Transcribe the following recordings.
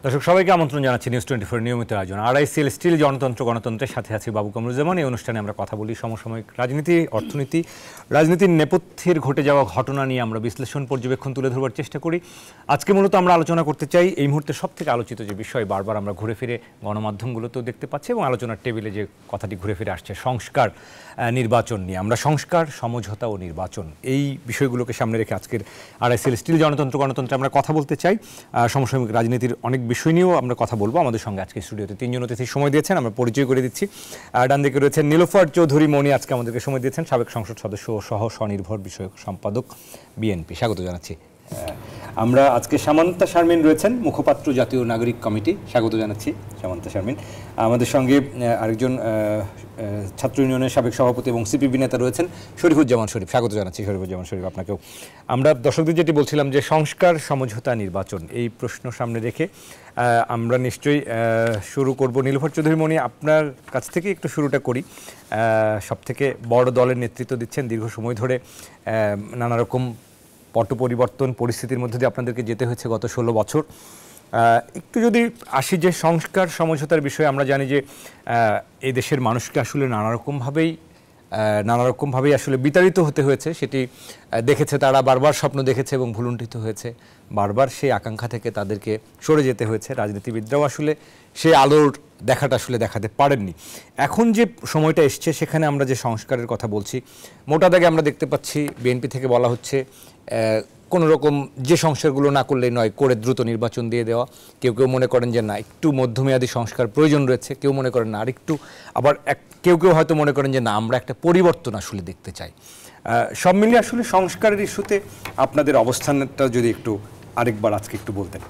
দর্শক সবাইকে আমন্ত্রণ জানাচ্ছি নিউজ 24 নিয়মিত আয়োজন আরআইসিএল স্টিল জনতন্ত্র গণতন্ত্রের সাথে আছি বাবু কামরুজ্জামান। এই অনুষ্ঠানে আমরা কথা বলি সমসাময়িক রাজনীতি, অর্থনীতি, রাজনীতির নেপথ্যের ঘটে যাওয়া ঘটনা নিয়ে আমরা বিশ্লেষণ পর্যবেক্ষণ তুলে ধরবার চেষ্টা করি। আজকে মূলত আমরা আলোচনা করতে চাই এই মুহূর্তে সবথেকে আলোচিত যে বিষয়, বারবার আমরা ঘুরে ফিরে গণমাধ্যমগুলোতেও দেখতে পাচ্ছি এবং আলোচনার টেবিলে যে কথাটি ঘুরে ফিরে আসছে, সংস্কার নির্বাচন নিয়ে। আমরা সংস্কার, সমঝোতা ও নির্বাচন এই বিষয়গুলোকে সামনে রেখে আজকের আরআইসিএল স্টিল জনতন্ত্র গণতন্ত্রে আমরা কথা বলতে চাই। সমসাময়িক রাজনীতির অনেক বিষয় নিয়েও আমরা কথা বলবো। আমাদের সঙ্গে আজকে স্টুডিওতে তিনজন অতিথি সময় দিয়েছেন, আমরা পরিচয় করে দিচ্ছি। ডান দিকে রয়েছেন নীলোফার চৌধুরী মনি, আজকে আমাদেরকে সময় দিয়েছেন, সাবেক সংসদ সদস্য ও সহ স্বনির্ভর বিষয়ক সম্পাদক বিএনপি। স্বাগত জানাচ্ছি। আমরা আজকে সামান্তা শারমিন রয়েছেন, মুখপাত্র জাতীয় নাগরিক কমিটি, স্বাগত জানাচ্ছি সামান্তা শারমিন। আমাদের সঙ্গে আরেকজন ছাত্র ইউনিয়নের সাবেক সভাপতি এবং সিপিবি নেতা রয়েছেন শরীফুজ্জামান শরীফ, স্বাগত জানাচ্ছি শরীফুজ্জামান শরীফ আপনাকেও। আমরা দর্শকদের যেটি বলছিলাম যে সংস্কার, সমঝোতা, নির্বাচন এই প্রশ্ন সামনে রেখে আমরা নিশ্চয়ই শুরু করব। নীলোফার চৌধুরী মনি, আপনার কাছ থেকে একটু শুরুটা করি। সবথেকে বড় দলের নেতৃত্ব দিচ্ছেন, দীর্ঘ সময় ধরে নানা রকম পট পরিবর্তন পরিস্থিতির মধ্যে দিয়ে আপনাদেরকে যেতে হয়েছে গত 16 বছর। একটু যদি আসি যে সংস্কার সমঝোতার বিষয়ে, আমরা জানি যে এই দেশের মানুষকে আসলে নানা রকমভাবেই আসলে বিতাড়িত হতে হয়েছে, সেটি দেখেছে তারা, বারবার স্বপ্ন দেখেছে এবং ভুলুণ্ঠিত হয়েছে, বারবার সেই আকাঙ্ক্ষা থেকে তাদেরকে সরে যেতে হয়েছে। রাজনীতিবিদরাও আসলে সেই আলোর দেখাটা আসলে দেখাতে পারেননি। এখন যে সময়টা এসছে সেখানে আমরা যে সংস্কারের কথা বলছি, মোটা দাগে আমরা দেখতে পাচ্ছি বিএনপি থেকে বলা হচ্ছে কোনো রকম যে সংস্কারগুলো না করলে নয়, করে দ্রুত নির্বাচন দিয়ে দেওয়া। কেউ কেউ মনে করেন যে না, একটু মধ্যমেয়াদী সংস্কার প্রয়োজন রয়েছে, কেউ মনে করেন না আরেকটু, আবার কেউ কেউ হয়তো মনে করেন যে না, আমরা একটা পরিবর্তন আসলে দেখতে চাই। সব মিলিয়ে আসলে সংস্কারের ইস্যুতে আপনাদের অবস্থানটা যদি একটু আরেকবার আজকে একটু বলতেন।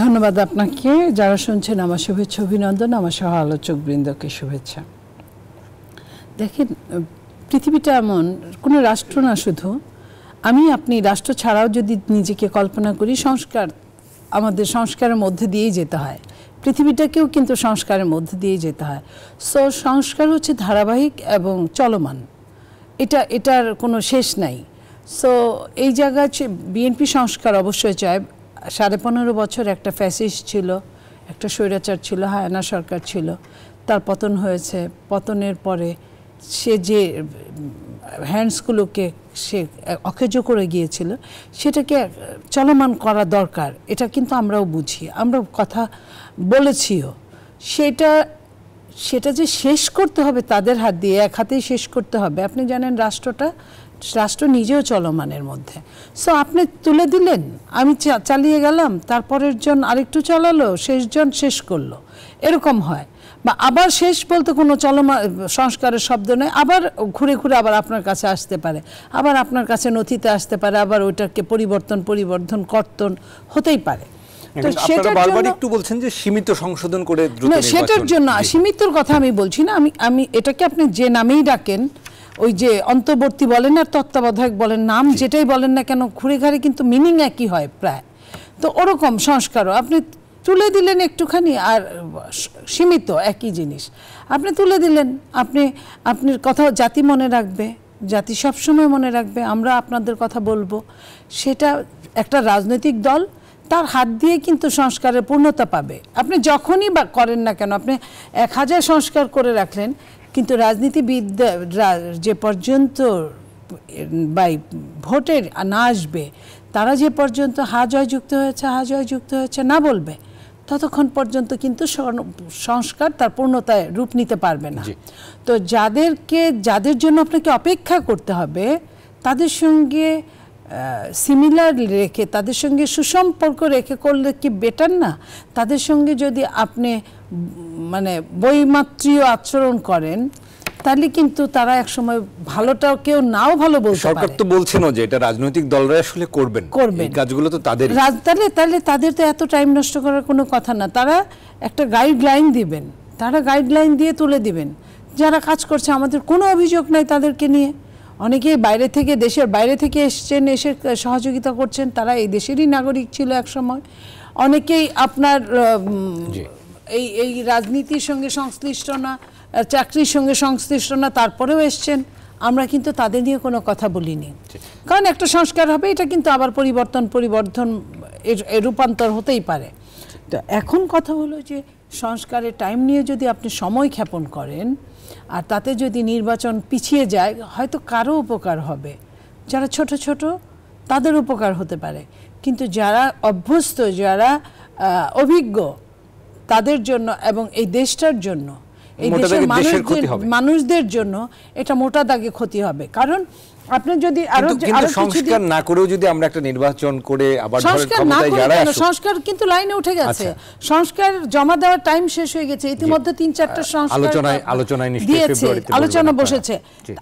ধন্যবাদ আপনাকে। যারা শুনছেন আমার শুভেচ্ছা অভিনন্দন, আমার সহ আলোচক বৃন্দকে শুভেচ্ছা। দেখেন, পৃথিবীটা এমন কোনো রাষ্ট্র না, শুধু আপনি রাষ্ট্র ছাড়াও যদি নিজেকে কল্পনা করি, আমাদের সংস্কারের মধ্যে দিয়েই যেতে হয়, পৃথিবীটাকেও কিন্তু সংস্কারের মধ্যে দিয়েই যেতে হয়। সো সংস্কার হচ্ছে ধারাবাহিক এবং চলমান, এটার কোনো শেষ নাই। সো এই জায়গায় বিএনপি সংস্কার অবশ্যই চায়। 15.5 বছর একটা ফ্যাসিস্ট ছিল, একটা স্বৈরাচার ছিল, হায়না সরকার ছিল, তার পতন হয়েছে। পতনের পরে সে যে হ্যান্ডসগুলোকে সে অকেজো করে গিয়েছিল, সেটাকে চলমান করা দরকার। এটা কিন্তু আমরাও বুঝি, আমরা কথা বলেছিও। সেটা যে শেষ করতে হবে তাদের হাত দিয়ে, এক হাতেই শেষ করতে হবে। আপনি জানেন রাষ্ট্র নিজেও চলমানের মধ্যে। সো আপনি তুলে দিলেন, আমি চালিয়ে গেলাম, তারপরের জন আরেকটু চালালো, শেষজন শেষ করলো, এরকম হয়। বা আবার শেষ বলতে কোনো চলমান সংস্কারের শব্দ নেই, আবার ঘুরে ঘুরে আবার আপনার কাছে আসতে পারে, আবার আপনার কাছে নথিতে আসতে পারে, আবার ওইটাকে পরিবর্তন কর্তন হতেই পারে। তো বারবার একটু বলছেন যে সীমিত সংশোধন করে দ্রুত নির্বাচন, সেটার জন্য সীমিতর কথা আমি বলছি না। আমি এটাকে আপনি যে নামেই ডাকেন, ওই যে অন্তর্বর্তী বলেন আর তত্ত্বাবধায়ক বলেন, নাম যেটাই বলেন না কেন, ঘুরে ঘাড়ে কিন্তু মিনিং একই হয় প্রায়। তো ওরকম সংস্কারও আপনি তুলে দিলেন একটুখানি, আর সীমিত একই জিনিস আপনি তুলে দিলেন। আপনার কথা জাতি মনে রাখবে, জাতি সবসময় মনে রাখবে, আমরা আপনাদের কথা বলবো। সেটা একটা রাজনৈতিক দল, তার হাত দিয়ে কিন্তু সংস্কারের পূর্ণতা পাবে। আপনি যখনই বা করেন না কেন, আপনি 1000 সংস্কার করে রাখলেন, কিন্তু রাজনীতিবিদরা যে পর্যন্ত ভোটে না আসবে, তারা যে পর্যন্ত হা জয় যুক্ত হয়েছে না বলবে, ততক্ষণ পর্যন্ত কিন্তু সংস্কার তার পূর্ণতায় রূপ নিতে পারবে না। তো যাদের জন্য আপনাকে অপেক্ষা করতে হবে, তাদের সঙ্গে সিমিলার রেখে, তাদের সঙ্গে সুসম্পর্ক রেখে করলে কি বেটার না? তাদের সঙ্গে যদি আপনি বৈমাত্রীয় আচরণ করেন, তাহলে কিন্তু তারা একসময় ভালোটাও কেউ নাও ভালো বলতে পারে। সরকার তো বলছেন যে এটা রাজনৈতিক দলরা আসলে করবেন এই কাজগুলো, তো তাদের তাহলে তাদের তো এত টাইম নষ্ট করার কোনো কথা না। তারা একটা গাইডলাইন দিবেন, তারা গাইডলাইন দিয়ে তুলে দিবেন। যারা কাজ করছে, আমাদের কোনো অভিযোগ নাই তাদেরকে নিয়ে। অনেকেই দেশের বাইরে থেকে এসছেন, এসে সহযোগিতা করছেন, তারা এই দেশেরই নাগরিক ছিল এক সময়। অনেকেই আপনার এই রাজনীতির সঙ্গে সংশ্লিষ্ট না, চাকরির সঙ্গে সংশ্লিষ্ট না, তারপরেও এসছেন। আমরা কিন্তু তাদের নিয়ে কোনো কথা বলিনি, কারণ একটা সংস্কার হবে, এটা কিন্তু আবার পরিবর্তন রূপান্তর হতেই পারে। তো এখন কথা হলো যে সংস্কারের টাইম নিয়ে যদি আপনি সময় ক্ষেপণ করেন আর তাতে যদি নির্বাচন পিছিয়ে যায়, হয়তো কারো উপকার হবে, যারা ছোট ছোট তাদের উপকার হতে পারে, কিন্তু যারা অভ্যস্ত, যারা অভিজ্ঞ, তাদের জন্য এবং এই দেশটার জন্য, এই দেশের মানুষদের জন্য এটা মোটা দাগে ক্ষতি হবে। কারণ আপনি যদি আরো সংস্কার না করেও যদি আমরা একটা নির্বাচন করে আবার সংস্কার কিন্তু লাইনে উঠে গেছে, সংস্কার জমা দেওয়ার টাইম শেষ হয়ে গেছে ইতিমধ্যে, 3-4টা সংস্কার দিয়েছে, আলোচনা বসেছে,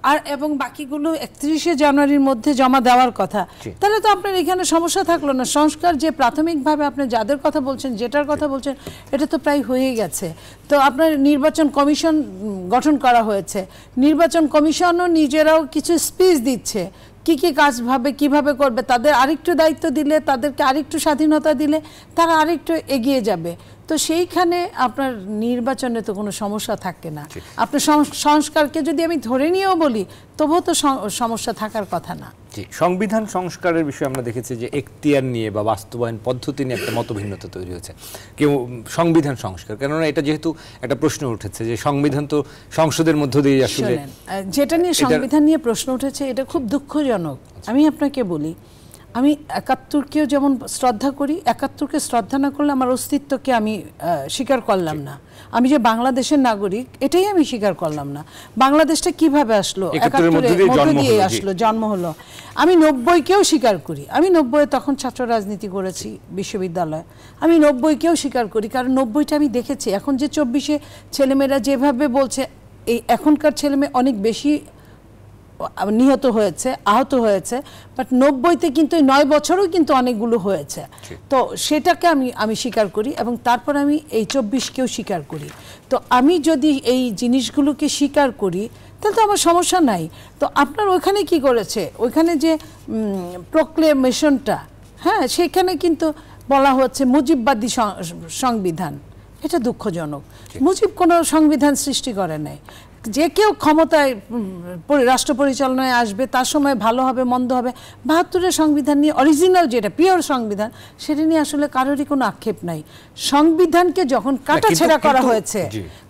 আর এবং বাকিগুলো 31শে জানুয়ারির মধ্যে জমা দেওয়ার কথা। তাহলে তো আপনার এখানে সমস্যা থাকলো না। সংস্কার যে প্রাথমিকভাবে আপনি যাদের কথা বলছেন, যেটার কথা বলছেন, এটা তো প্রায় হয়ে গেছে। তো আপনার নির্বাচন কমিশন গঠন করা হয়েছে, নির্বাচন কমিশনও নিজেরাও কিছু স্পিচ দিচ্ছে, কি কি কাজ ভাবে কিভাবে করবে, তাদের আরেকটু দায়িত্ব দিলে, তাদেরকে আরেকটু স্বাধীনতা দিলে তারা আরেকটু এগিয়ে যাবে। তো সেইখানে আপনার নির্বাচনে তো কোনো সমস্যা থাকে না। আপনার সংস্কারকে যদি আমি ধরে নিয়েও বলি, তবুও তো সমস্যা থাকার কথা না। সংবিধান সংস্কারের বিষয়ে আমরা দেখেছি যে এখতিয়ার নিয়ে বা বাস্তবায়ন পদ্ধতি নিয়ে একটা মতভিন্নতা তৈরি হয়েছে। কেউ সংবিধান সংস্কার, কেননা এটা যেহেতু একটা প্রশ্ন উঠেছে যে সংবিধান তো সংসদের মধ্য দিয়ে আসলে, যেটা নিয়ে সংবিধান নিয়ে প্রশ্ন উঠেছে এটা খুব দুঃখজনক। আমি আপনাকে বলি, আমি 71-কেও যেমন শ্রদ্ধা করি, 71-কে শ্রদ্ধা না করলে আমার অস্তিত্বকে আমি স্বীকার করলাম না। আমি যে বাংলাদেশের নাগরিক এটাই আমি স্বীকার করলাম না। বাংলাদেশটা কিভাবে আসলো, 71-এর মধ্য দিয়ে আসলো, জন্ম হলো। আমি 90-কেও স্বীকার করি, আমি 90-এ তখন ছাত্র রাজনীতি করেছি বিশ্ববিদ্যালয়ে, আমি 90-কেও স্বীকার করি, কারণ 90-টা আমি দেখেছি। এখন যে 24-এ ছেলেমেয়েরা যেভাবে বলছে, এই এখনকার ছেলেমেয়ে অনেক বেশি নিহত হয়েছে, আহত হয়েছে, বাট 90-তে কিন্তু 9 বছরও কিন্তু অনেকগুলো হয়েছে। তো সেটাকে আমি স্বীকার করি এবং তারপর আমি এই 24-কেও স্বীকার করি। তো আমি যদি এই জিনিসগুলোকে স্বীকার করি তাহলে তো আমার সমস্যা নাই। তো আপনার ওইখানে কি করেছে, ওইখানে যে প্রোক্লেমেশনটা, হ্যাঁ, সেখানে কিন্তু বলা হচ্ছে মুজিববাদী সংবিধান। এটা দুঃখজনক। মুজিব কোনো সংবিধান সৃষ্টি করে নাই। যে কেউ ক্ষমতায় রাষ্ট্র পরিচালনায় আসবে, তার সময় ভালো হবে মন্দ হবে। 72-এর সংবিধান নিয়ে, অরিজিনাল যেটা পিওর সংবিধান, সেটা নিয়ে আসলে কারোরই কোনো আক্ষেপ নাই। সংবিধানকে যখন কাটাছেঁড়া করা হয়েছে,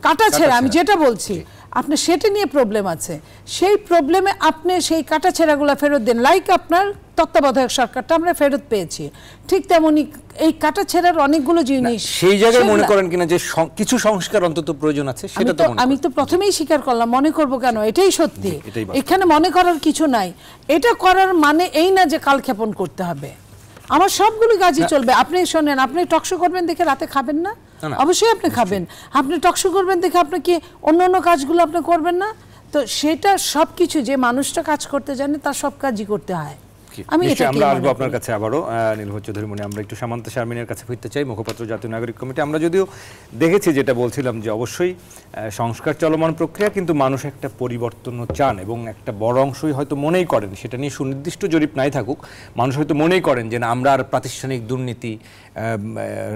কাটাছেঁড়া আমি যেটা বলছি, আপনার সেটা নিয়ে প্রবলেম আছে। সেই প্রবলেমে আপনি সেই কাটাছেঁড়াগুলো ফেরত দেন, লাইক আপনার তত্ত্বাবধায়ক সরকারটা আমরা ফেরত পেয়েছি, ঠিক তেমনি এই কাটাছেঁড়ার অনেকগুলো জিনিস সেই জায়গায় মনে করেন কিনা যে কিছু সংস্কার অন্তত প্রয়োজন আছে, সেটা তো আমি তো প্রথমেই স্বীকার করলাম। মনে করব কেন, এটাই সত্যি, এখানে মনে করার কিছু নাই। এটা করার মানে এই না যে কালক্ষেপণ করতে হবে। আমার সবগুলো কাজই চলবে। আপনি শোনেন, আপনি টকশো করবেন দেখে রাতে খাবেন না? অবশ্যই আপনি খাবেন। আপনি টকশো করবেন দেখে আপনি কি অন্য কাজগুলো আপনি করবেন না? তো সেটা সবকিছু, যে মানুষটা কাজ করতে জানে তার সব কাজই করতে হয়। আমরা আসবো আপনার কাছে আবারও। নীলভর চৌধুরী মনি, আমরা একটু সামান্তা শারমিনের কাছে ফিরতে চাই, মুখপাত্র জাতীয় নাগরিক কমিটি। আমরা যদিও দেখেছি, যেটা বলছিলাম, যে অবশ্যই সংস্কার চলমান প্রক্রিয়া, কিন্তু মানুষ একটা পরিবর্তনও চান এবং একটা বড় অংশই হয়তো মনেই করেন, সেটা নিয়ে সুনির্দিষ্ট জরিপ নাই থাকুক, মানুষ হয়তো মনেই করেন যে না, আমরা আর প্রাতিষ্ঠানিক দুর্নীতি,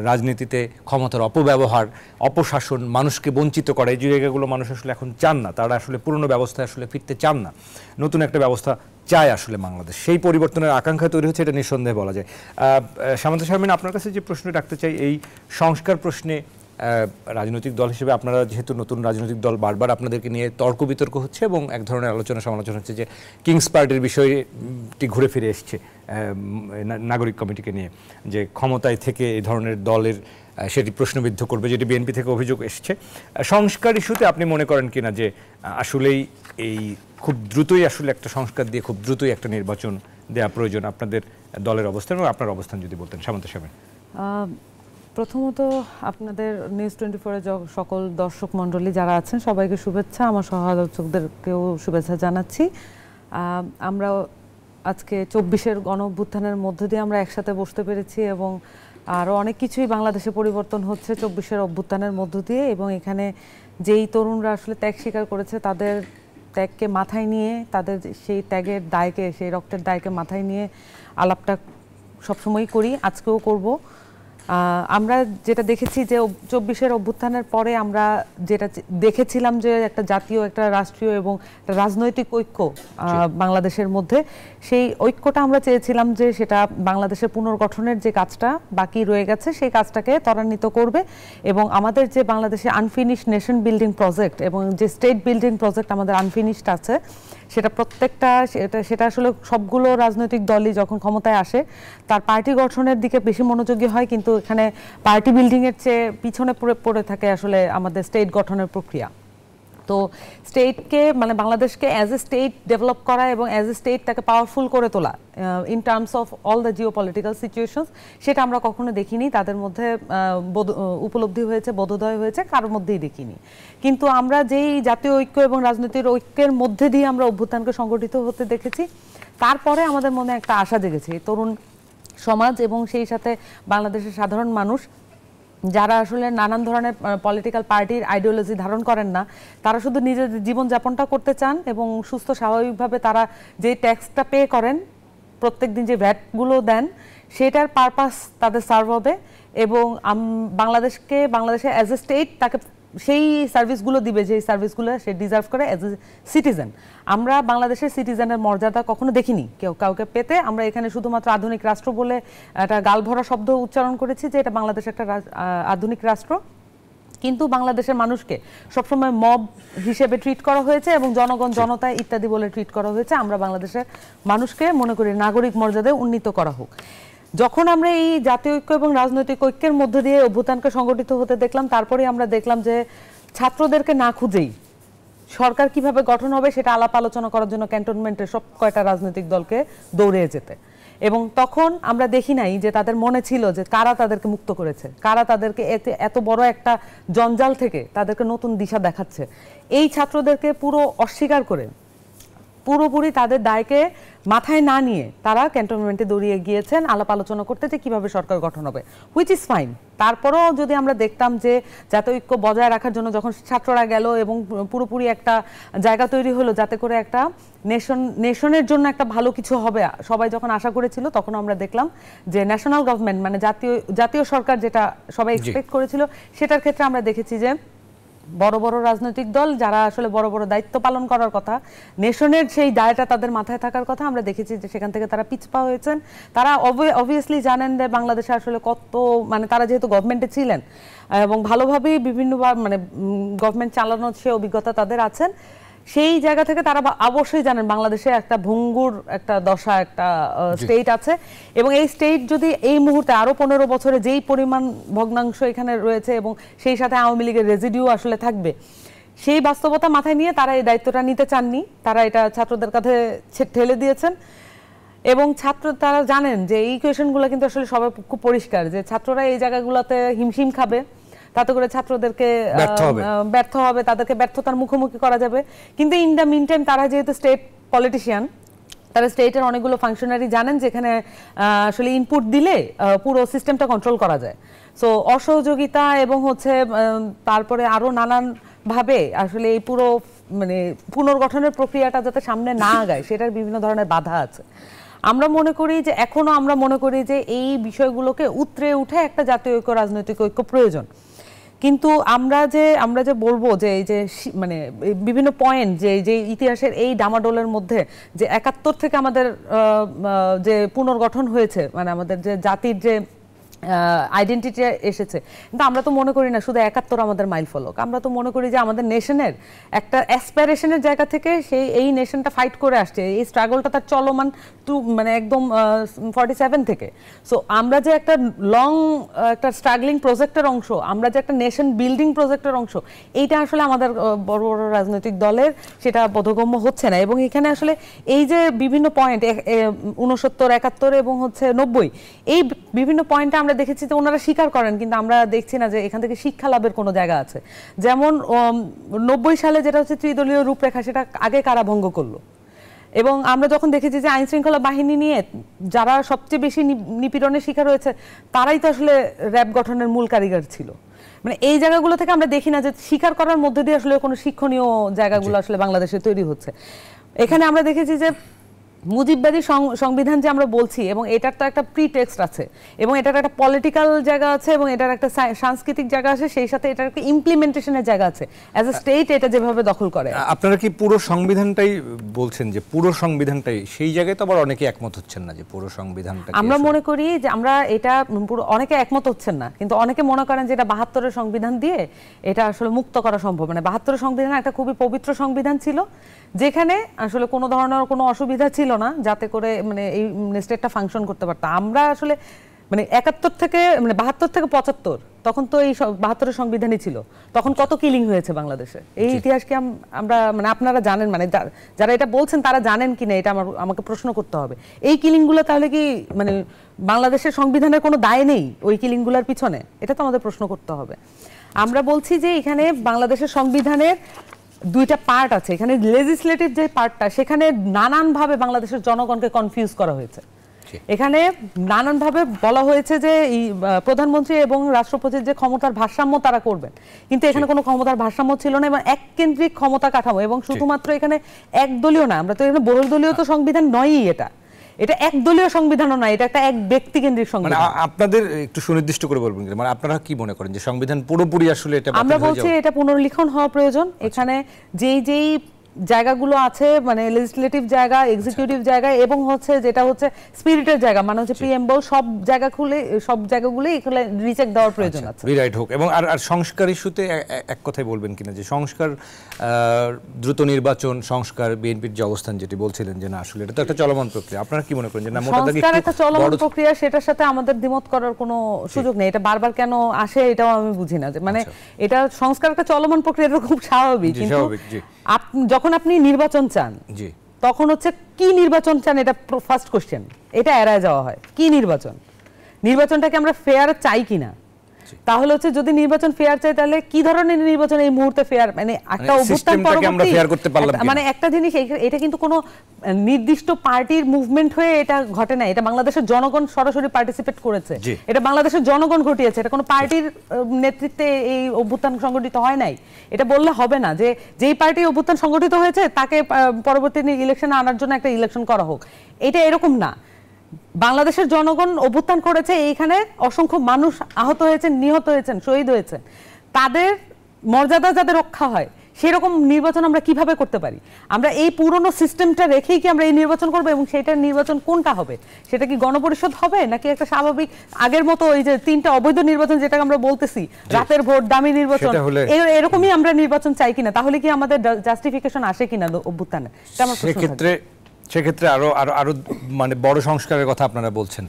রাজনীতিতে ক্ষমতার অপব্যবহার, অপশাসন, মানুষকে বঞ্চিত করে, এই জায়গাগুলো মানুষ আসলে এখন চান না। তারা আসলে পুরনো ব্যবস্থায় আসলে ফিরতে চান না, নতুন একটা ব্যবস্থা চায় আসলে বাংলাদেশ। সেই পরিবর্তনের আকাঙ্ক্ষা তৈরি হচ্ছে, এটা নিঃসন্দেহে বলা যায়। সামান্তা শারমিন, আপনার কাছে যে প্রশ্ন রাখতে চাই, এই সংস্কার প্রশ্নে রাজনৈতিক দল হিসেবে আপনারা যেহেতু নতুন রাজনৈতিক দল, বারবার আপনাদেরকে নিয়ে তর্ক বিতর্ক হচ্ছে এবং এক ধরনের আলোচনা সমালোচনা হচ্ছে যে কিংস পার্টির বিষয়টি ঘুরে ফিরে এসছে নাগরিক কমিটিকে নিয়ে, যে ক্ষমতায় থেকে এই ধরনের দলের সেটি প্রশ্নবিদ্ধ করবে, যেটি বিএনপি থেকে অভিযোগ এসছে। সংস্কার ইস্যুতে আপনি মনে করেন কিনা যে আসলেই এই খুব দ্রুতই আসলে একটা সংস্কার দিয়ে খুব দ্রুতই একটা নির্বাচন দেওয়া প্রয়োজন, আপনাদের দলের অবস্থান এবং আপনার অবস্থান যদি বলতেন? সামান্তা শারমিন। প্রথমত আপনাদের নিউজ 24-এর সকল দর্শক মণ্ডলী যারা আছেন সবাইকে শুভেচ্ছা, আমার সহ আলোচকদেরকেও শুভেচ্ছা জানাচ্ছি। আমরা আজকে 24-এর গণ অভ্যুত্থানের মধ্য দিয়ে আমরা একসাথে বসতে পেরেছি এবং আরও অনেক কিছুই বাংলাদেশে পরিবর্তন হচ্ছে 24-এর অভ্যুত্থানের মধ্য দিয়ে, এবং এখানে যেই তরুণরা আসলে ত্যাগ স্বীকার করেছে তাদের ত্যাগকে মাথায় নিয়ে, তাদের সেই ত্যাগের দায়কে, সেই রক্তের দায়কে মাথায় নিয়ে আলাপটা সবসময়ই করি, আজকেও করব। আমরা যেটা দেখেছি যে 24-এর অভ্যুত্থানের পরে আমরা যেটা দেখেছিলাম যে একটা জাতীয়, একটা রাষ্ট্রীয় এবং একটা রাজনৈতিক ঐক্য বাংলাদেশের মধ্যে, সেই ঐক্যটা আমরা চেয়েছিলাম যে সেটা বাংলাদেশের পুনর্গঠনের যে কাজটা বাকি রয়ে গেছে সেই কাজটাকে ত্বরান্বিত করবে এবং আমাদের যে বাংলাদেশে আনফিনিশড নেশন বিল্ডিং প্রজেক্ট এবং যে স্টেট বিল্ডিং প্রজেক্ট আমাদের আনফিনিশড আছে, সেটা প্রত্যেকটা সেটা আসলে সবগুলো রাজনৈতিক দলই যখন ক্ষমতায় আসে তার পার্টি গঠনের দিকে বেশি মনোযোগী হয়, কিন্তু এখানে পার্টি বিল্ডিংয়ের চেয়ে পিছনে পড়ে থাকে আসলে আমাদের স্টেট গঠনের প্রক্রিয়া। তো স্টেটকে মানে বাংলাদেশকে অ্যাজ এ স্টেট ডেভেলপ করা এবং অ্যাজ এ স্টেট তাকে পাওয়ারফুল করে তোলা in terms of all the Jio political situations, সেটা আমরা কখনো দেখিনি। তাদের মধ্যে উপলব্ধি হয়েছে, বোধোদয় হয়েছে, কারোর মধ্যেই দেখিনি। কিন্তু আমরা যেই জাতীয় ঐক্য এবং রাজনৈতিক ঐক্যের মধ্যে দিয়ে আমরা অভ্যুত্থানকে সংগঠিত হতে দেখেছি, তারপরে আমাদের মনে একটা আশা জেগেছে তরুণ সমাজ এবং সেই সাথে বাংলাদেশের সাধারণ মানুষ যারা আসলে নানান ধরনের পলিটিক্যাল পার্টির আইডিওলজি ধারণ করেন না, তারা শুধু নিজের জীবনযাপনটা করতে চান এবং সুস্থ স্বাভাবিকভাবে তারা যে ট্যাক্সটা পে করেন, প্রত্যেক দিন যে ভ্যাটগুলো দেন, সেটার পারপাস তাদের সার্ভ হবে এবং বাংলাদেশে অ্যাজ এ স্টেট তাকে সেই সার্ভিসগুলো দিবে যে সার্ভিসগুলো সে ডিজার্ভ করে অ্যাজ এ সিটিজেন। আমরা বাংলাদেশের সিটিজেনের মর্যাদা কখনো দেখিনি কাউকে পেতে। আমরা এখানে শুধুমাত্র আধুনিক রাষ্ট্র বলে একটা গালভরা শব্দ উচ্চারণ করেছি যে এটা বাংলাদেশ একটা আধুনিক রাষ্ট্র, কিন্তু বাংলাদেশের মানুষকে সবসময় মব হিসেবে ট্রিট করা হয়েছে এবং জনগণ, জনতা ইত্যাদি বলে ট্রিট করা হয়েছে। আমরা বাংলাদেশের মানুষকে মনে করি নাগরিক মর্যাদায় উন্নীত করা হোক। যখন আমরা এই জাতীয় ঐক্য এবং রাজনৈতিক ঐক্যের মধ্যে দিয়ে অভ্যুত্থানকে সংগঠিত হতে দেখলাম, তারপরে আমরা দেখলাম যে ছাত্রদেরকে না খুঁজেই সরকার কিভাবে গঠন হবে সেটা আলাপ আলোচনা করার জন্য ক্যান্টনমেন্টের সব কয়টা রাজনৈতিক দলকে দৌড়ে যেতে, এবং তখন আমরা দেখি নাই যে তাদের মনে ছিল যে কারা তাদেরকে মুক্ত করেছে, কারা তাদেরকে এত বড় একটা জঞ্জাল থেকে তাদেরকে নতুন দিশা দেখাচ্ছে। এই ছাত্রদেরকে পুরো অস্বীকার করে পুরোপুরি তাদের দায়কে মাথায় না নিয়ে তারা ক্যান্টনমেন্টে দৌড়িয়ে গিয়েছেন আলাপ আলোচনা করতে যে কিভাবে সরকার গঠন হবে, হুইচ ইজ ফাইন। তারপরেও যদি আমরা দেখতাম যে জাতীয় ঐক্য বজায় রাখার জন্য যখন ছাত্ররা গেল এবং পুরোপুরি একটা জায়গা তৈরি হলো যাতে করে একটা নেশনের জন্য একটা ভালো কিছু হবে, সবাই যখন আশা করেছিল, তখন আমরা দেখলাম যে ন্যাশনাল গভর্নমেন্ট মানে জাতীয় সরকার যেটা সবাই এক্সপেক্ট করেছিল, সেটার ক্ষেত্রে আমরা দেখেছি যে বড় বড় রাজনৈতিক দল যারা আসলে বড় বড় দায়িত্ব পালন করার কথা, নেশনের সেই দায়টা তাদের মাথায় থাকার কথা, আমরা দেখেছি যে সেখান থেকে তারা পিছপা হয়েছেন। তারা অবভিয়াসলি জানেন যে বাংলাদেশে আসলে কত মানে তারা যেহেতু গভর্নমেন্টে ছিলেন এবং ভালোভাবেই বিভিন্নবার মানে গভর্নমেন্ট চালানোর সে অভিজ্ঞতা তাদের আছেন, সেই জায়গা থেকে তারা অবশ্যই জানেন বাংলাদেশে একটা ভঙ্গুর একটা দশা, একটা স্টেট আছে এবং এই স্টেট যদি এই মুহূর্তে আরো 15 বছরে যেই পরিমাণ ভগ্নাংশ এখানে রয়েছে এবং সেই সাথে আওয়ামী লীগের রেজিডিউ আসলে থাকবে, সেই বাস্তবতা মাথায় নিয়ে তারা এই দায়িত্বটা নিতে চাননি। তারা এটা ছাত্রদের কাছে ঠেলে দিয়েছেন এবং তারা জানেন যে এই কোয়েশনগুলো কিন্তু আসলে সবাই খুব পরিষ্কার যে ছাত্ররা এই জায়গাগুলোতে হিমশিম খাবে, তাতে করে ছাত্রদেরকে ব্যর্থ হবে, তাদেরকে ব্যর্থতার মুখোমুখি করা যাবে। কিন্তু ইন দ্য মিন টাইম তারা যেহেতু স্টেট পলিটিশিয়ান, তারা স্টেটের অনেকগুলো ফাংশনারি জানেন যেখানে আসলে ইনপুট দিলে পুরো সিস্টেমটা কন্ট্রোল করা যায়। সো অসহযোগিতা এবং তারপরে আরো নানান ভাবে আসলে এই পুরো মানে পুনর্গঠনের প্রক্রিয়াটা যাতে সামনে না আগায় সেটার বিভিন্ন ধরনের বাধা আছে। আমরা মনে করি যে এখনো আমরা মনে করি যে এই বিষয়গুলোকে উতরে উঠে একটা জাতীয় ঐক্য, রাজনৈতিক ঐক্য প্রয়োজন। কিন্তু আমরা যে বলবো যে এই যে মানে বিভিন্ন পয়েন্ট যে ইতিহাসের এই ডামাডোলের মধ্যে যে 71 থেকে আমাদের যে পুনর্গঠন হয়েছে, মানে আমাদের যে জাতির যে আইডেন্টিটি এসেছে, কিন্তু আমরা তো মনে করি না শুধু 71 আমাদের মাইল ফলক। আমরা তো মনে করি যে আমাদের নেশনের একটা অ্যাসপিরেশনের জায়গা থেকে এই নেশনটা ফাইট করে আসছে, এই স্ট্রাগলটা তার চলমান মানে একদম 47 থেকে। সো আমরা যে একটা লং একটা স্ট্রাগলিং প্রজেক্টের অংশ, আমরা যে একটা নেশন বিল্ডিং প্রজেক্টের অংশ, এইটা আসলে আমাদের বড় বড় রাজনৈতিক দলের সেটা বোধগম্য হচ্ছে না। এবং এখানে আসলে এই যে বিভিন্ন পয়েন্ট 69, 71 এবং 90, এই বিভিন্ন পয়েন্টে আমরা দেখেছি যে ওনারা স্বীকার করেন, কিন্তু আমরা দেখছি না যে এখান থেকে শিক্ষা লাভের কোনো জায়গা আছে। যেমন 90 সালে যেটা হচ্ছে ত্রিদলীয় রূপরেখা, সেটা আগে কারা ভঙ্গ করলো, এবং আমরা যখন দেখেছি যে আইন শৃঙ্খলা বাহিনী নিয়ে যারা সবচেয়ে বেশি নিপীড়নের শিকার হয়েছে তারাই তো আসলে র্যাব গঠনের মূল কারিগর ছিল। মানে এই জায়গাগুলো থেকে আমরা দেখি না যে স্বীকার করার মধ্যে দিয়ে আসলে কোনো শিক্ষণীয় জায়গাগুলো আসলে বাংলাদেশে তৈরি হচ্ছে। এখানে আমরা দেখেছি যে মুজিববাদী সংবিধান যে আমরা বলছি, এবং এটার তো একটা প্রিটেক্সট আছে, এবং এটার একটা পলিটিক্যাল জায়গা আছে, এবং এটার একটা সাংস্কৃতিক জায়গা আছে, সেই সাথে এটার একটা ইমপ্লিমেন্টেশনের জায়গা আছে অ্যাজ এ স্টেট এটা যেভাবে দখল করে। আপনারা কি পুরো সংবিধানটাই বলছেন, যে পুরো সংবিধানটাই? সেই জায়গায় তো আবার অনেকে একমত হচ্ছেন না যে পুরো সংবিধানটা। আমরা মনে করি যে আমরা এটা পুরো, অনেকে একমত হচ্ছেন না, কিন্তু অনেকে মনে করেন যে এটা ৭২-এর সংবিধান দিয়ে এটা আসলে মুক্ত করা সম্ভব। মানে ৭২-এর সংবিধান একটা খুবই পবিত্র সংবিধান ছিল, যেখানে আসলে কোনো ধরনের কোনো অসুবিধা ছিল না, যাতে করে মানে এই স্টেটটা ফাংশন করতে পারতো। আমরা আসলে মানে ৭১ থেকে মানে ৭২ থেকে ৭৫, তখন তো এই ৭২-এর সংবিধানই ছিল, তখন কত কিলিং হয়েছে বাংলাদেশে, এই ইতিহাসকে আমরা মানে আপনারা জানেন, মানে যারা এটা বলছেন তারা জানেন কিনা এটা আমাকে প্রশ্ন করতে হবে। এই কিলিংগুলো তাহলে কি মানে বাংলাদেশের সংবিধানের কোনো দায় নেই ওই কিলিংগুলোর পিছনে? এটা তো আমাদের প্রশ্ন করতে হবে। আমরা বলছি যে এখানে বাংলাদেশের সংবিধানের দুইটা পার্ট আছে। এখানে লেজিসলেটিভ যে পার্টটা, সেখানে নানানভাবে বাংলাদেশের জনগণকে কনফিউজ করা হয়েছে। এখানে নানানভাবে বলা হয়েছে যে প্রধানমন্ত্রী এবং রাষ্ট্রপতির যে ক্ষমতার ভারসাম্য তারা করবেন, কিন্তু এখানে কোনো ক্ষমতার ভারসাম্য ছিল না, এবং এককেন্দ্রিক ক্ষমতা কাঠামো, এবং শুধুমাত্র এখানে একদলীয় না, আমরা তো এখানে বহুদলীয় তো সংবিধান নয়ই, এটা একদলীয় সংবিধানও নয়, এটা একটা এক ব্যক্তিকেন্দ্রিক সংবিধান। মানে আপনাদের একটু সুনির্দিষ্ট করে বলবেন, মানে আপনারা কি মনে করেন যে সংবিধান পুরোপুরি আসলে এটা? আমরা বলছি এটা পুনর্লিখন হওয়া প্রয়োজন। এখানে যেই জায়গাগুলো আছে, মানে লেজিসলেটিভ জায়গা, এক্সিকিউটিভ জায়গা, এবং হচ্ছে যেটা হচ্ছে স্পিরিটের জায়গা, মানে হচ্ছে প্রিএমবল, সব জায়গাগুলো এখানে রিচেক দেওয়ার প্রয়োজন আছে, রিরাইট হোক। এবং আর সংস্কার ইস্যুতে এক কথাই বলবেন কিনা যে সংস্কার, দ্রুত নির্বাচন, সংস্কার, বিএনপির যে অবস্থান যেটি বলছিলেন যে না আসলে এটা তো একটা চলমান প্রক্রিয়া, আপনারা কি মনে করেন যে না সংস্কার একটা চলমান প্রক্রিয়া, সেটার সাথে আমাদের দ্বিমত করার কোনো সুযোগ নেই। এটা বারবার কেন আসে এটাও আমি বুঝি না, যে মানে এটা সংস্কার একটা চলমান প্রক্রিয়া, এটা খুব স্বাভাবিক। কিন্তু যখন আপনি নির্বাচন চান, তখন হচ্ছে কি নির্বাচন চান, এটা ফার্স্ট কোশ্চেন, এটা এড়ায় যাওয়া হয়। কি নির্বাচনটাকে আমরা ফেয়ার চাই কিনা? তাহলে হচ্ছে যদি নির্বাচন ফেয়ার চাই, তাহলে কি ধরনের নির্বাচন এই মুহূর্তে ফেয়ার, মানে একটা অভ্যুত্থান পরবর্তী, মানে একটা জিনিস, এটা কিন্তু কোনো নির্দিষ্ট পার্টির মুভমেন্ট হয়ে এটা ঘটে না, এটা বাংলাদেশের জনগণ সরাসরি পার্টিসিপেট করেছে, এটা বাংলাদেশের জনগণ ঘটিয়েছে, এটা কোনো পার্টির নেতৃত্বে এই অভ্যুত্থান সংগঠিত হয় নাই। এটা বললে হবে না যে যেই পার্টি অভ্যুত্থান সংগঠিত হয়েছে তাকে পরবর্তী ইলেকশনে আনার জন্য একটা ইলেকশন করা হোক, এটা এরকম না। বাংলাদেশের জনগণ অভ্যুত্থান করেছে, এইখানে অসংখ্য মানুষ আহত হয়েছেন, নিহত হয়েছেন, শহীদ হয়েছেন, তাদের মর্যাদা যাতে রক্ষা হয় সেরকম নির্বাচন আমরা কিভাবে করতে পারি? আমরা এই পুরনো সিস্টেমটা রেখেই কি আমরা এই নির্বাচন করবো? এবং সেটার নির্বাচন কোনটা হবে? সেটা কি গণপরিষদ হবে, নাকি একটা স্বাভাবিক আগের মতো ওই যে 3টা অবৈধ নির্বাচন যেটাকে আমরা বলতেছি, রাতের ভোট, দামি নির্বাচন, এরকমই আমরা নির্বাচন চাই কিনা? তাহলে কি আমাদের জাস্টিফিকেশন আসে কিনা অভ্যুত্থানে? সেক্ষেত্রে আরো মানে বড় সংস্কারের কথা আপনারা বলছেন,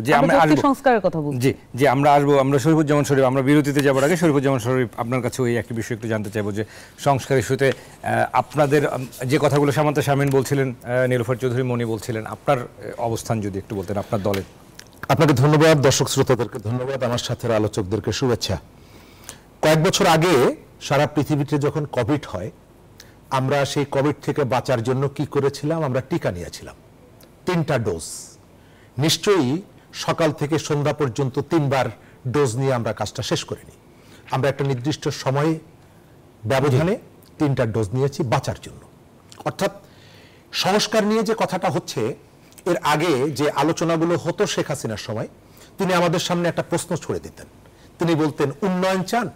যে আমরা সংস্কারের কথা বলছি, যে আমরা আসবো, আমরা শরীফুজ্জামান শরীফ, আমরা বিরতিতে যাবার আগে শরীফুজ্জামান শরীফ আপনার কাছে ওই একটি বিষয় একটু জানতে চাইবো, যে সংস্কার ইস্যুতে আপনাদের যে কথাগুলো সামান্তা শামীম বলছিলেন, নীলুফার চৌধুরী মনি বলছিলেন, আপনার অবস্থান যদি একটু বলতেন আপনার দলের। আপনাকে ধন্যবাদ, দর্শক শ্রোতাদেরকে ধন্যবাদ, আমার সাথে আলোচকদেরকে শুভেচ্ছা। কয়েক বছর আগে সারা পৃথিবীতে যখন কোভিড হয়, আমরা সেই কোভিড থেকে বাঁচার জন্য কি করেছিলাম? আমরা টিকা নিয়েছিলাম 3টা ডোজ। নিশ্চয়ই সকাল থেকে সন্ধ্যা পর্যন্ত 3বার ডোজ নিয়ে আমরা কাজটা শেষ করিনি। আমরা একটা নির্দিষ্ট সময়ে ব্যবধানে 3টা ডোজ নিয়েছি বাঁচার জন্য। অর্থাৎ সংস্কার নিয়ে যে কথাটা হচ্ছে, এর আগে যে আলোচনাগুলো হতো শেখ হাসিনার সময়, তিনি আমাদের সামনে একটা প্রশ্ন ছুড়ে দিতেন। তিনি বলতেন উন্নয়ন চান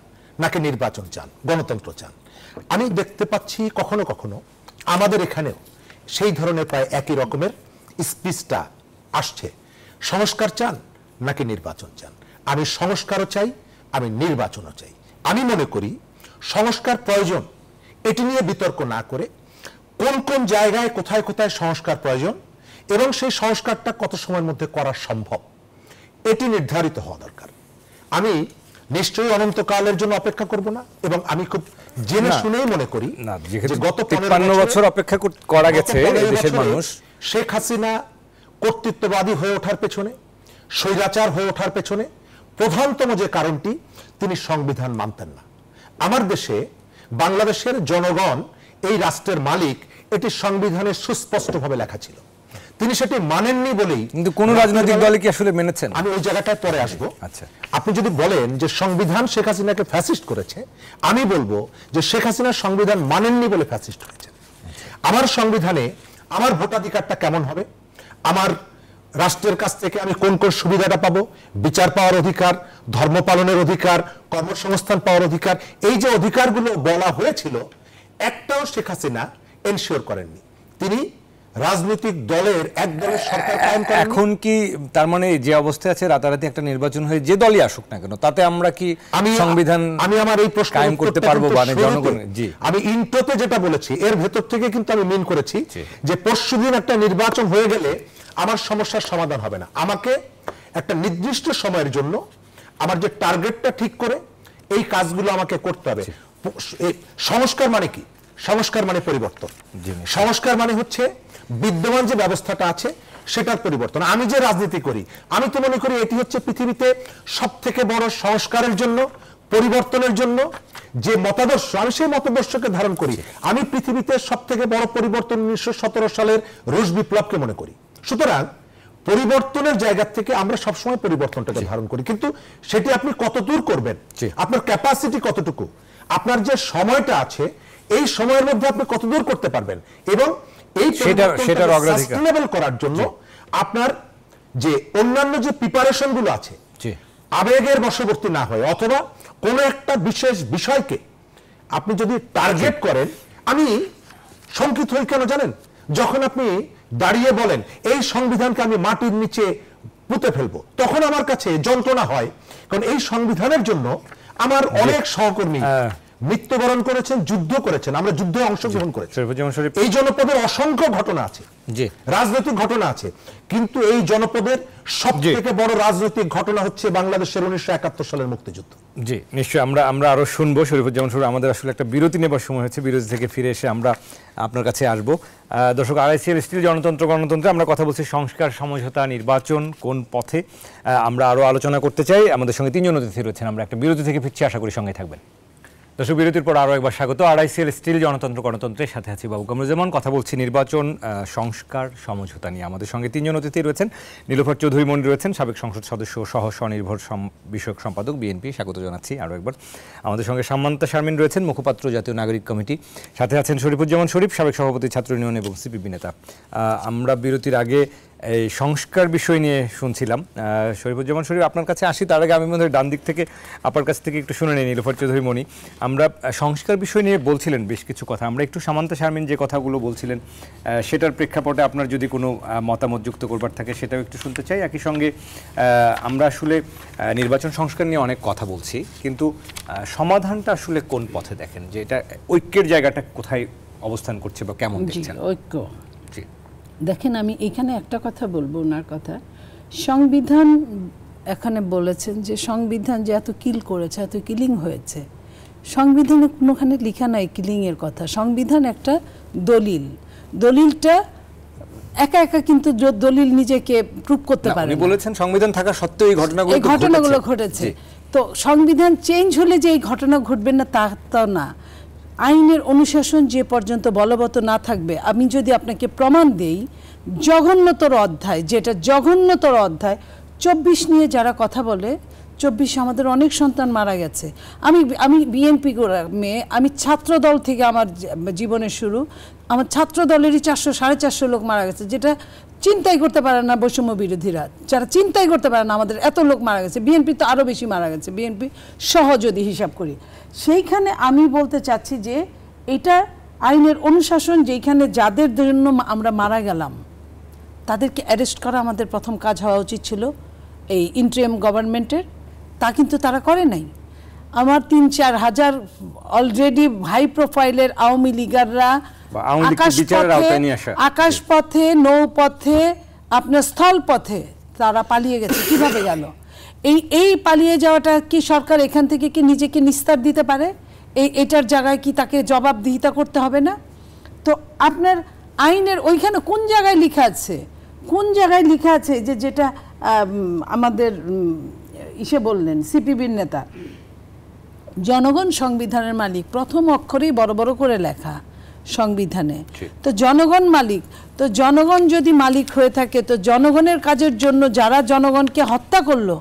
নাকি নির্বাচন চান, গণতন্ত্র চান? আমি দেখতে পাচ্ছি কখনো কখনো আমাদের এখানেও সেই ধরনের প্রায় একই রকমের স্পিচটা আসছে। সংস্কার চান নাকি নির্বাচন চান? আমি সংস্কারও চাই, আমি নির্বাচনও চাই। আমি মনে করি সংস্কার প্রয়োজন, এটি নিয়ে বিতর্ক না করে কোন কোন জায়গায় কোথায় কোথায় সংস্কার প্রয়োজন এবং সেই সংস্কারটা কত সময়ের মধ্যে করা সম্ভব, এটি নির্ধারিত হওয়া দরকার। আমি নিশ্চয়ই অনন্তকালের জন্য অপেক্ষা করব না, এবং আমি খুব জেনে শুনেই মনে করি যে গত ৫৩ বছর অপেক্ষা করা গেছে দেশের মানুষ শেখ হাসিনা কর্তৃত্ববাদী হয়ে ওঠার পেছনে, স্বৈরাচার হয়ে ওঠার পেছনে প্রধানতম যে কারণটি, তিনি সংবিধান মানতেন না। আমার দেশে বাংলাদেশের জনগণ এই রাষ্ট্রের মালিক, এটি সংবিধানে সুস্পষ্টভাবে লেখা ছিল। তিনি সেটি মানেননি বলেই, কিন্তু কোন রাজনৈতিক দল কি আসলে মেনেছেন? আমি ওই জায়গাটায় পরে আসবো। আচ্ছা, আপনি যদি বলেন যে সংবিধান শেখ হাসিনাকে ফ্যাসিস্ট করেছে, আমি বলবো যে শেখ হাসিনা সংবিধান মানেননি বলে ফ্যাসিস্ট হয়েছে। আমার সংবিধানে আমার ভোটাধিকারটা কেমন হবে, আমার রাষ্ট্রের কাছ থেকে আমি কোন কোন সুবিধাটা পাবো, বিচার পাওয়ার অধিকার, ধর্ম পালনের অধিকার, কর্মসংস্থান পাওয়ার অধিকার, এই যে অধিকারগুলো বলা হয়েছিল একটাও শেখ হাসিনা এনশিওর করেননি। তিনি রাজনৈতিক দলের এক দলের সরকার কায়েম করেন। এখন কি তার মানে যে অবস্থায় আছে রাতারাতি একটা নির্বাচন হয়ে যে দলই আসুক না কেন তাতে আমরা কি সংবিধান আমি আমার এই প্রশ্ন কায়েম করতে পারবো? মানে জনগণ, জি আমি ইন্টোতে যেটা বলেছি এর ভেতর থেকে কিন্তু আমি মিন করেছি যে পরশুদিন একটা নির্বাচন হয়ে গেলে আমার সমস্যার সমাধান হবে না। আমাকে একটা নির্দিষ্ট সময়ের জন্য আমার যে টার্গেটটা ঠিক করে এই কাজগুলো আমাকে করতে হবে। সংস্কার মানে কি? সংস্কার মানে পরিবর্তন। সংস্কার মানে হচ্ছে বিদ্যমান যে ব্যবস্থাটা আছে সেটার পরিবর্তন। আমি যে রাজনীতি করি আমি তো মনে করি এটি হচ্ছে পৃথিবীতে সব থেকে বড় সংস্কারের জন্য, পরিবর্তনের জন্য যে মতাদর্শ, আমি সেই মতাদর্শকে ধারণ করি। আমি পৃথিবীতে সব থেকে বড় পরিবর্তন 1917 সালের রুশ বিপ্লবকে মনে করি। সুতরাং পরিবর্তনের জায়গা থেকে আমরা সবসময় পরিবর্তনটাকে ধারণ করি, কিন্তু সেটি আপনি কত দূর করবেন, আপনার ক্যাপাসিটি কতটুকু, আপনার যে সময়টা আছে এই সময়ের মধ্যে আপনি কত দূর করতে পারবেন, এবং এই সাস্টেইনেবল করার জন্য আপনার যে অন্যান্য যে প্রিপারেশন গুলো আছে আবেগের বশবর্তী না হয়, অথবা কোন একটা বিশেষ বিষয়কে আপনি যদি টার্গেট করেন। আমি শঙ্কিত হই কেন জানেন? যখন আপনি দাঁড়িয়ে বলেন এই সংবিধানকে আমি মাটির নিচে পুঁতে ফেলবো, তখন আমার কাছে যন্ত্রণা হয়, কারণ এই সংবিধানের জন্য আমার অনেক সহকর্মী মৃত্যুবরণ করেছেন, যুদ্ধ করেছেন, আমরা যুদ্ধে অংশগ্রহণ করেছি। এই জনপদের অসংখ্য ঘটনা আছে, রাজনৈতিক ঘটনা আছে, কিন্তু এই জনপদের সব থেকে বড় রাজনৈতিক ঘটনা হচ্ছে বাংলাদেশের 1971 সালের মুক্তিযুদ্ধ। জি নিশ্চয়ই আমরা আরো শুনবো। শরীফুজ্জামান শরীফ, আমাদের আসলে একটা বিরতি নেবার সময় হচ্ছে, বিরতি থেকে ফিরে এসে আমরা আপনার কাছে আসবো। দর্শক, আড়াইসিএল স্টিল জনতন্ত্র গণতন্ত্রে আমরা কথা বলছি সংস্কার, সমঝোতা, নির্বাচন কোন পথে, আমরা আরো আলোচনা করতে চাই। আমাদের সঙ্গে তিনজন অতিথি রয়েছেন। আমরা একটা বিরতি থেকে ফিরছি, আশা করি সঙ্গে থাকবেন। দর্শক, বিরতির পর আরও একবার স্বাগত। আড়াইসিএল স্টিল জনতন্ত্র গণতন্ত্রের সাথে আছি বাবু কামরুজ্জামান। কথা বলছি নির্বাচন, সংস্কার, সমঝোতা নিয়ে। আমাদের সঙ্গে তিনজন অতিথি রয়েছেন। নীলুফার চৌধুরী মন্ডি রয়েছেন, সাবেক সংসদ সদস্য সহ স্বনির্ভর বিষয়ক সম্পাদক, বিএনপি, স্বাগত জানাচ্ছি আরও একবার। আমাদের সঙ্গে সামান্তা শারমিন রয়েছেন, মুখপাত্র, জাতীয় নাগরিক কমিটি। সাথে আছেন শরীফুজ্জামান শরীফ, সাবেক সভাপতি, ছাত্র ইউনিয়ন এবং সিপিবি নেতা। আমরা বিরতির আগে এই সংস্কার বিষয় নিয়ে শুনছিলাম। শরীফুজ্জামান শরীফ, আপনার কাছে আসি, তার আগে আমি মনে হয় ডান দিক থেকে আপনার কাছ থেকে একটু শুনে নিই। নীলুফার চৌধুরী মণি, আমরা সংস্কার বিষয় নিয়ে বলছিলেন বেশ কিছু কথা, আমরা একটু সামান্তা শারমিন যে কথাগুলো বলছিলেন সেটার প্রেক্ষাপটে আপনার যদি কোনো মতামত যুক্ত করবার থাকে সেটাও একটু শুনতে চাই। একই সঙ্গে আমরা আসলে নির্বাচন সংস্কার নিয়ে অনেক কথা বলছি, কিন্তু সমাধানটা আসলে কোন পথে দেখেন, যে এটা ঐক্যের জায়গাটা কোথায় অবস্থান করছে বা কেমন দেখছেন? ঐক্য, দেখেন আমি এখানে একটা কথা বলবো, ওনার কথা, সংবিধান এখানে বলেছেন যে সংবিধান যে এত কিল করেছে, এত কিলিং হয়েছে, সংবিধানে কোনোখানে লেখা নাই কিলিংয়ের কথা। সংবিধান একটা দলিল, দলিলটা একা একা কিন্তু দলিল নিজেকে প্রুভ করতে পারে না। বলেছেন সংবিধান থাকা সত্ত্বেও এই ঘটনাগুলো ঘটেছে। তো সংবিধান চেঞ্জ হলে যে এই ঘটনা ঘটবে না তা না। আইনের অনুশাসন যে পর্যন্ত বলবৎ না থাকবে, আমি যদি আপনাকে প্রমাণ দেই, জঘন্যতর অধ্যায়, যেটা জঘন্যতর অধ্যায় 24 নিয়ে যারা কথা বলে, 24 আমাদের অনেক সন্তান মারা গেছে। আমি বিএনপি মেয়ে, আমি ছাত্র দল থেকে আমার জীবনের শুরু, আমার ছাত্র দলেরই 400-450 লোক মারা গেছে, যেটা চিন্তাই করতে পারে না বৈষম্য বিরোধীরা, যারা চিন্তাই করতে পারে না আমাদের এত লোক মারা গেছে। বিএনপি তো আরও বেশি মারা গেছে, বিএনপি সহ যদি হিসাব করি। সেইখানে আমি বলতে চাচ্ছি যে এটা আইনের অনুশাসন, যেখানে যাদের জন্য আমরা মারা গেলাম তাদেরকে অ্যারেস্ট করা আমাদের প্রথম কাজ হওয়া উচিত ছিল এই ইন্টারিম গভর্নমেন্টের, তা কিন্তু তারা করে নাই। আমার 3-4 হাজার অলরেডি হাই প্রোফাইলের আওয়ামী লীগাররা আকাশপথে, নৌপথে, আপনার স্থলপথে তারা পালিয়ে গেছে। কিভাবে গেল? এই পালিয়ে যাওয়াটা কি সরকার এখান থেকে কি নিজেকে নিস্তার দিতে পারে? এটার জায়গায় কি তাকে জবাবদিহিতা করতে হবে না? তো আপনার আইনের ওইখানে কোন জায়গায় লেখা আছে, কোন জায়গায় লেখা আছে যে যেটা আমাদের ইসে বললেন সিপিবির নেতা, জনগণ সংবিধানের মালিক, প্রথম অক্ষরেই বড় বড় করে লেখা সংবিধানে। তো জনগণ মালিক, তো জনগণ যদি মালিক হয়ে থাকে, তো জনগণের কাজের জন্য যারা জনগণকে হত্যা করলো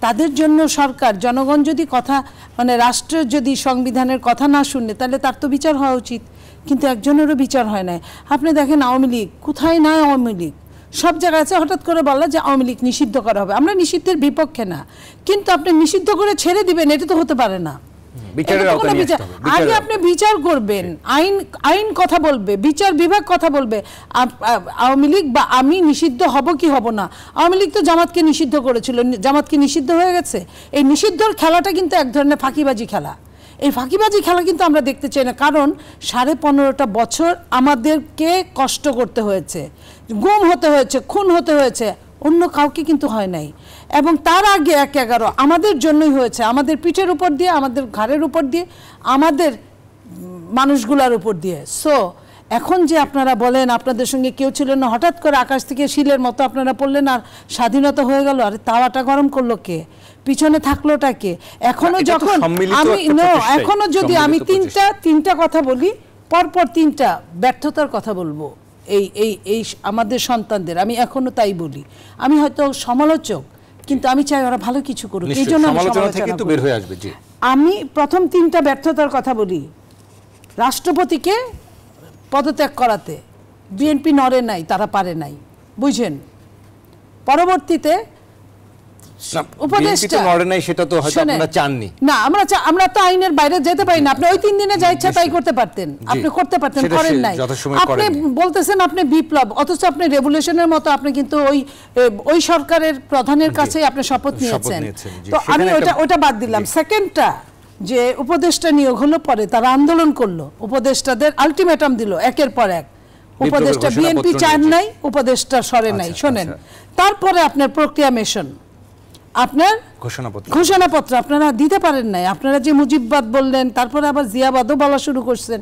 তাদের জন্য সরকার, জনগণ যদি কথা, মানে রাষ্ট্রের যদি সংবিধানের কথা না শুনে, তাহলে তার তো বিচার হওয়া উচিত। কিন্তু একজনেরও বিচার হয় নাই। আপনি দেখেন আওয়ামী লীগ কোথায় নাই, আওয়ামী লীগ সব জায়গায় আছে, হঠাৎ করে বললো যে আওয়ামী লীগ নিষিদ্ধ করা হবে। আমরা নিষিদ্ধের বিপক্ষে না, কিন্তু আপনি নিষিদ্ধ করে ছেড়ে দিবেন এটা তো হতে পারে না। আগে আপনি বিচার করবেন, আইন কথা বলবে, বিচার বিভাগ কথা বলবে। আওয়ামী লীগ বা আমি নিষিদ্ধ হব কি হব না, আওয়ামী লীগ তো জামাতকে নিষিদ্ধ করেছিল, জামাত কি নিষিদ্ধ হয়ে গেছে? এই নিষিদ্ধর খেলাটা কিন্তু এক ধরনের ফাঁকিবাজি খেলা। এই ফাঁকিবাজি খেলা কিন্তু আমরা দেখতে চাই না, কারণ 15.5 বছর আমাদেরকে কষ্ট করতে হয়েছে, গুম হতে হয়েছে, খুন হতে হয়েছে, অন্য কাউকে কিন্তু হয় নাই। এবং তার আগে 1/11 আমাদের জন্যই হয়েছে, আমাদের পিঠের উপর দিয়ে, আমাদের ঘাড়ের উপর দিয়ে, আমাদের মানুষগুলার উপর দিয়ে। সো এখন যে আপনারা বলেন আপনাদের সঙ্গে কেউ ছিল না, হঠাৎ করে আকাশ থেকে শিলের মতো আপনারা পড়লেন আর স্বাধীনতা হয়ে গেল, আরে তাওয়াটা গরম করলো কে, পিছনে থাকলোটা কে? এখনো যখন এখনো যদি আমি তিনটা কথা বলি, পরপর 3টা ব্যর্থতার কথা বলবো এই আমাদের সন্তানদের, আমি এখনো তাই বলি। আমি হয়তো সমালোচক, কিন্তু আমি চাই ওরা ভালো কিছু করুক, এই জন্য আমি প্রথম 3টা ব্যর্থতার কথা বলি। রাষ্ট্রপতিকে পদত্যাগ করাতে বিএনপি নড়ে নাই, তারা পারে নাই, বুঝছেন? পরবর্তীতে উপদেষ্টা নড়ে নাই, সেটা তো হয়তো আপনারা চাননি না। আমরা তো আইনের বাইরে যেতে পারি না। আপনি ওই 3 দিনে যা ইচ্ছা তাই করতে পারতেন, আপনি করতে পারতেন, করেন নাই। আপনি বলতেছেন আপনি বিপ্লব, অথচ আপনি রেভলিউশনের মতো আপনি কিন্তু ওই সরকারের প্রধানের কাছে আপনি শপথ নিয়েছেন। তো আমি ওটা বাদ দিলাম। সেকেন্ডটা যে উপদেষ্টা নিয়োগ হলো, পরে তারা আন্দোলন করলো, উপদেষ্টাদের আলটিমেটাম দিল একের পর এক, উপদেষ্টা বিএনপি চান নাই, উপদেষ্টা সরে নাই। শোনেন, তারপরে আপনার প্রক্রিয়ামেশন, আপনার ঘোষণাপত্র আপনারা দিতে পারেন নাই। আপনারা যে মুজিববাদ বললেন, তারপরে আবার জিয়াবাদও বলা শুরু করছেন,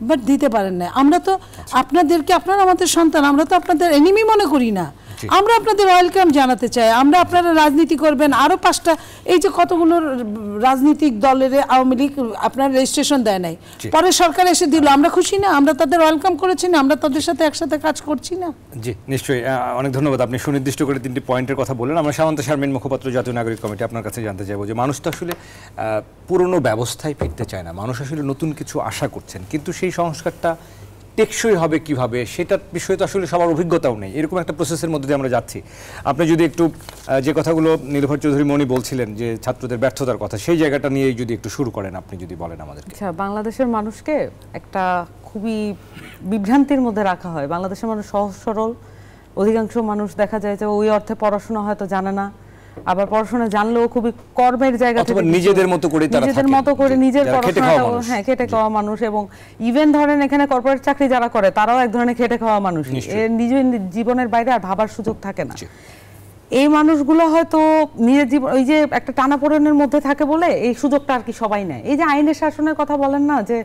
বাট দিতে পারেন নাই। আমরা তো আপনাদেরকে, আপনারা আমাদের সন্তান, আমরা তো আপনাদের এনিমি মনে করি না। আমরা আপনাদের ওয়েলকাম জানাতে চাই। আমরা আপনারা রাজনীতি করবেন, আরো 5টা এই যে কতগুলো রাজনৈতিক দলের আওয়ামী লীগ আপনার রেজিস্ট্রেশন দেয় নাই, পরে সরকার এসে দিল, আমরা খুশি না? আমরা তাদের ওয়েলকাম করেছি না? আমরা তাদের সাথে একসাথে কাজ করছি না? জি নিশ্চয়ই, অনেক ধন্যবাদ। আপনি সুনির্দিষ্ট করে 3টি পয়েন্টের কথা বললেন। আমরা সামন্ত শারমিন, মুখপাত্র জাতীয় নাগরিক কমিটি, আপনার কাছে জানতে চাইবো যে মানুষ তো আসলে পুরনো ব্যবস্থায় ফিরতে চায় না, মানুষ আসলে নতুন কিছু আশা করছেন, কিন্তু সেই সংস্কারটা টেকসই হবে কিভাবে সেটার বিষয়ে তো আসলে সবার অভিজ্ঞতাও নেই। এরকম একটা প্রসেসের মধ্যে দিয়ে আমরা যাচ্ছি। আপনি যদি একটু যে কথাগুলো নীলুফার চৌধুরী মনি বলছিলেন যে ছাত্রদের ব্যর্থতার কথা, সেই জায়গাটা নিয়েই যদি একটু শুরু করেন, আপনি যদি বলেন আমাদেরকে। আচ্ছা, বাংলাদেশের মানুষকে একটা খুবই বিভ্রান্তির মধ্যে রাখা হয়। বাংলাদেশের মানুষ সহজ সরল, অধিকাংশ মানুষ দেখা যায় যে ওই অর্থে পড়াশোনা হয়তো জানে না, আবার পড়াশোনা জানলেও খুবই কর্মের জায়গা থেকে নিজেদের মতো করে নিজের পড়াশোনা খেটে খাওয়া মানুষ। এবং ইভেন ধরেন এখানে কর্পোরেট চাকরি যারা করে তারাও এক ধরনের খেটে খাওয়া মানুষ, নিজের জীবনের বাইরে আর ভাবার সুযোগ থাকে না। এই মানুষগুলো হয়তো নিজের জীবন ওই যে একটা টানাপোড়েনের মধ্যে থাকে বলে এই সুযোগটা আর কি সবাই নেয়। এই যে আইনের শাসনের কথা বলেন না, যে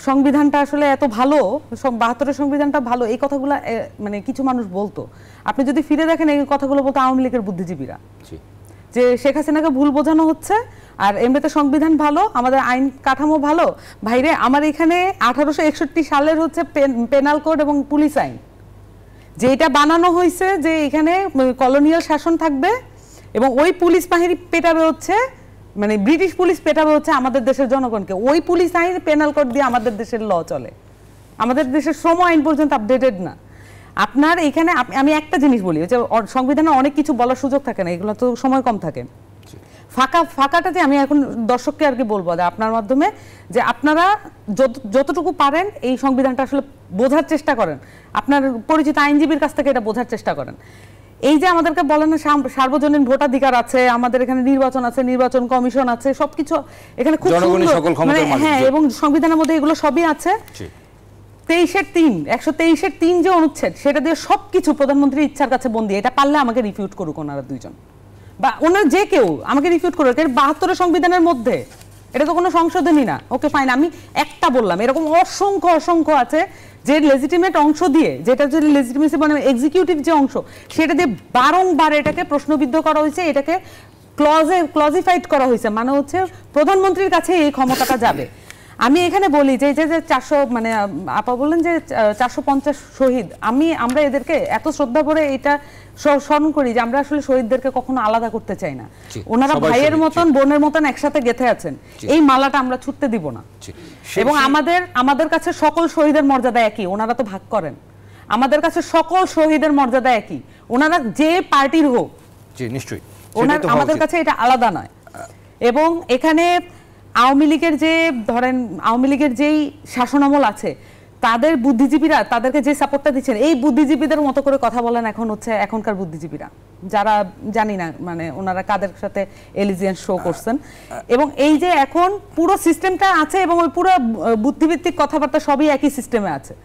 সংবিধানটা আসলে এত ভালো, 72-এর সংবিধানটা ভালো, এই কথাগুলো মানে কিছু মানুষ বলতো। আপনি যদি ফিরে দেখেন এই কথাগুলো বলতো আওয়ামী লীগের বুদ্ধিজীবীরা, যে শেখ হাসিনাকে ভুল বোঝানো হচ্ছে, আর এমনিতে সংবিধান ভালো, আমাদের আইন কাঠামো ভালো। ভাইরে, আমার এখানে 1861 সালের হচ্ছে পেনাল কোড এবং পুলিশ আইন, যেটা বানানো হয়েছে যে এখানে কলোনিয়াল শাসন থাকবে এবং ওই পুলিশ বাহিনী পেটাবে হচ্ছে, মানে ব্রিটিশ পুলিশ পেটাবে হচ্ছে আমাদের দেশের জনগণকে। ওই পুলিশ আইন পেনাল কোড দিয়ে আমাদের দেশের ল চলে, আমাদের দেশের শ্রম আইন পর্যন্ত আপডেটেড না। আপনার এখানে আমি একটা জিনিস বলি, যে সংবিধানে অনেক কিছু বলার সুযোগ থাকে না, এগুলো তো সময় কম থাকে। ফাঁকাটা যে আমি এখন দর্শককে আর কি বলবো যে আপনার মাধ্যমে, যে আপনারা যতটুকু পারেন এই সংবিধানটা আসলে বোঝার চেষ্টা করেন, আপনার পরিচিত আইনজীবীর কাছ থেকে এটা বোঝার চেষ্টা করেন। এই যে আমাদেরকে বলেন না সার্বজনীন ভোটাধিকার আছে, আমাদের এখানে নির্বাচন আছে, নির্বাচন কমিশন আছে, সবকিছু এখানে খুব সুন্দর, হ্যাঁ, এবং সংবিধানের মধ্যে এগুলো সবই আছে। 123 যে অনুচ্ছেদ, সেটা দিয়ে সবকিছু প্রধানমন্ত্রীর ইচ্ছার কাছে বন্দী। এটা পারলে আমাকে রিফিউট করুক ওনারা দুইজন, বা ওনার যে কেউ আমাকে রিফিউট করুক। 72 সংবিধানের মধ্যে এটা তো কোনো সংশোধনী না। ওকে ফাইন, আমি একটা বললাম, এরকম অসংখ্য আছে যে লেজিটিমেট অংশ দিয়ে, যেটা যদি লেজিটিমেসি মানে এক্সিকিউটিভ যে অংশ, সেটা দিয়ে বারংবার এটাকে প্রশ্নবিদ্ধ করা হয়েছে, এটাকে ক্লজিফাইড করা হয়েছে, মানে হচ্ছে প্রধানমন্ত্রীর কাছে এই ক্ষমতাটা যাবে। আমি এখানে বলি যে 400 মানে আপা বললেন যে 450 শহীদ, আমরা এদেরকে এত শ্রদ্ধা করে এটা স্মরণ করি যে আমরা আসলে শহীদদেরকে কখনো আলাদা করতে চাই না। ওনারা ভাইয়ের মতন বোনের মতন একসাথে গেঁথে আছেন, এই মালাটা আমরা ছুটতে দিব না। এবং আমাদের কাছে সকল শহীদের মর্যাদা একই, ওনারা তো ভাগ করেন। আমাদের কাছে সকল শহীদের মর্যাদা একই, ওনারা যে পার্টির হোক। নিশ্চয়ই আমাদের কাছে এটা আলাদা নয়। এবং এখানে আওয়ামী লীগের যেই শাসনামল আছে, তাদের বুদ্ধিজীবীরা তাদেরকে যে সাপোর্টটা দিচ্ছেন, এই বুদ্ধিজীবীদের মতো করে কথা বলেন এখনকার বুদ্ধিজীবীরা, যারা জানি না মানে ওনারা কাদের সাথে এলিজিয়েন্স শো করছেন। এবং এই যে এখন পুরো সিস্টেমটা আছে এবং ওই পুরো বুদ্ধিভিত্তিক কথাবার্তা সবই একই সিস্টেমে আছে।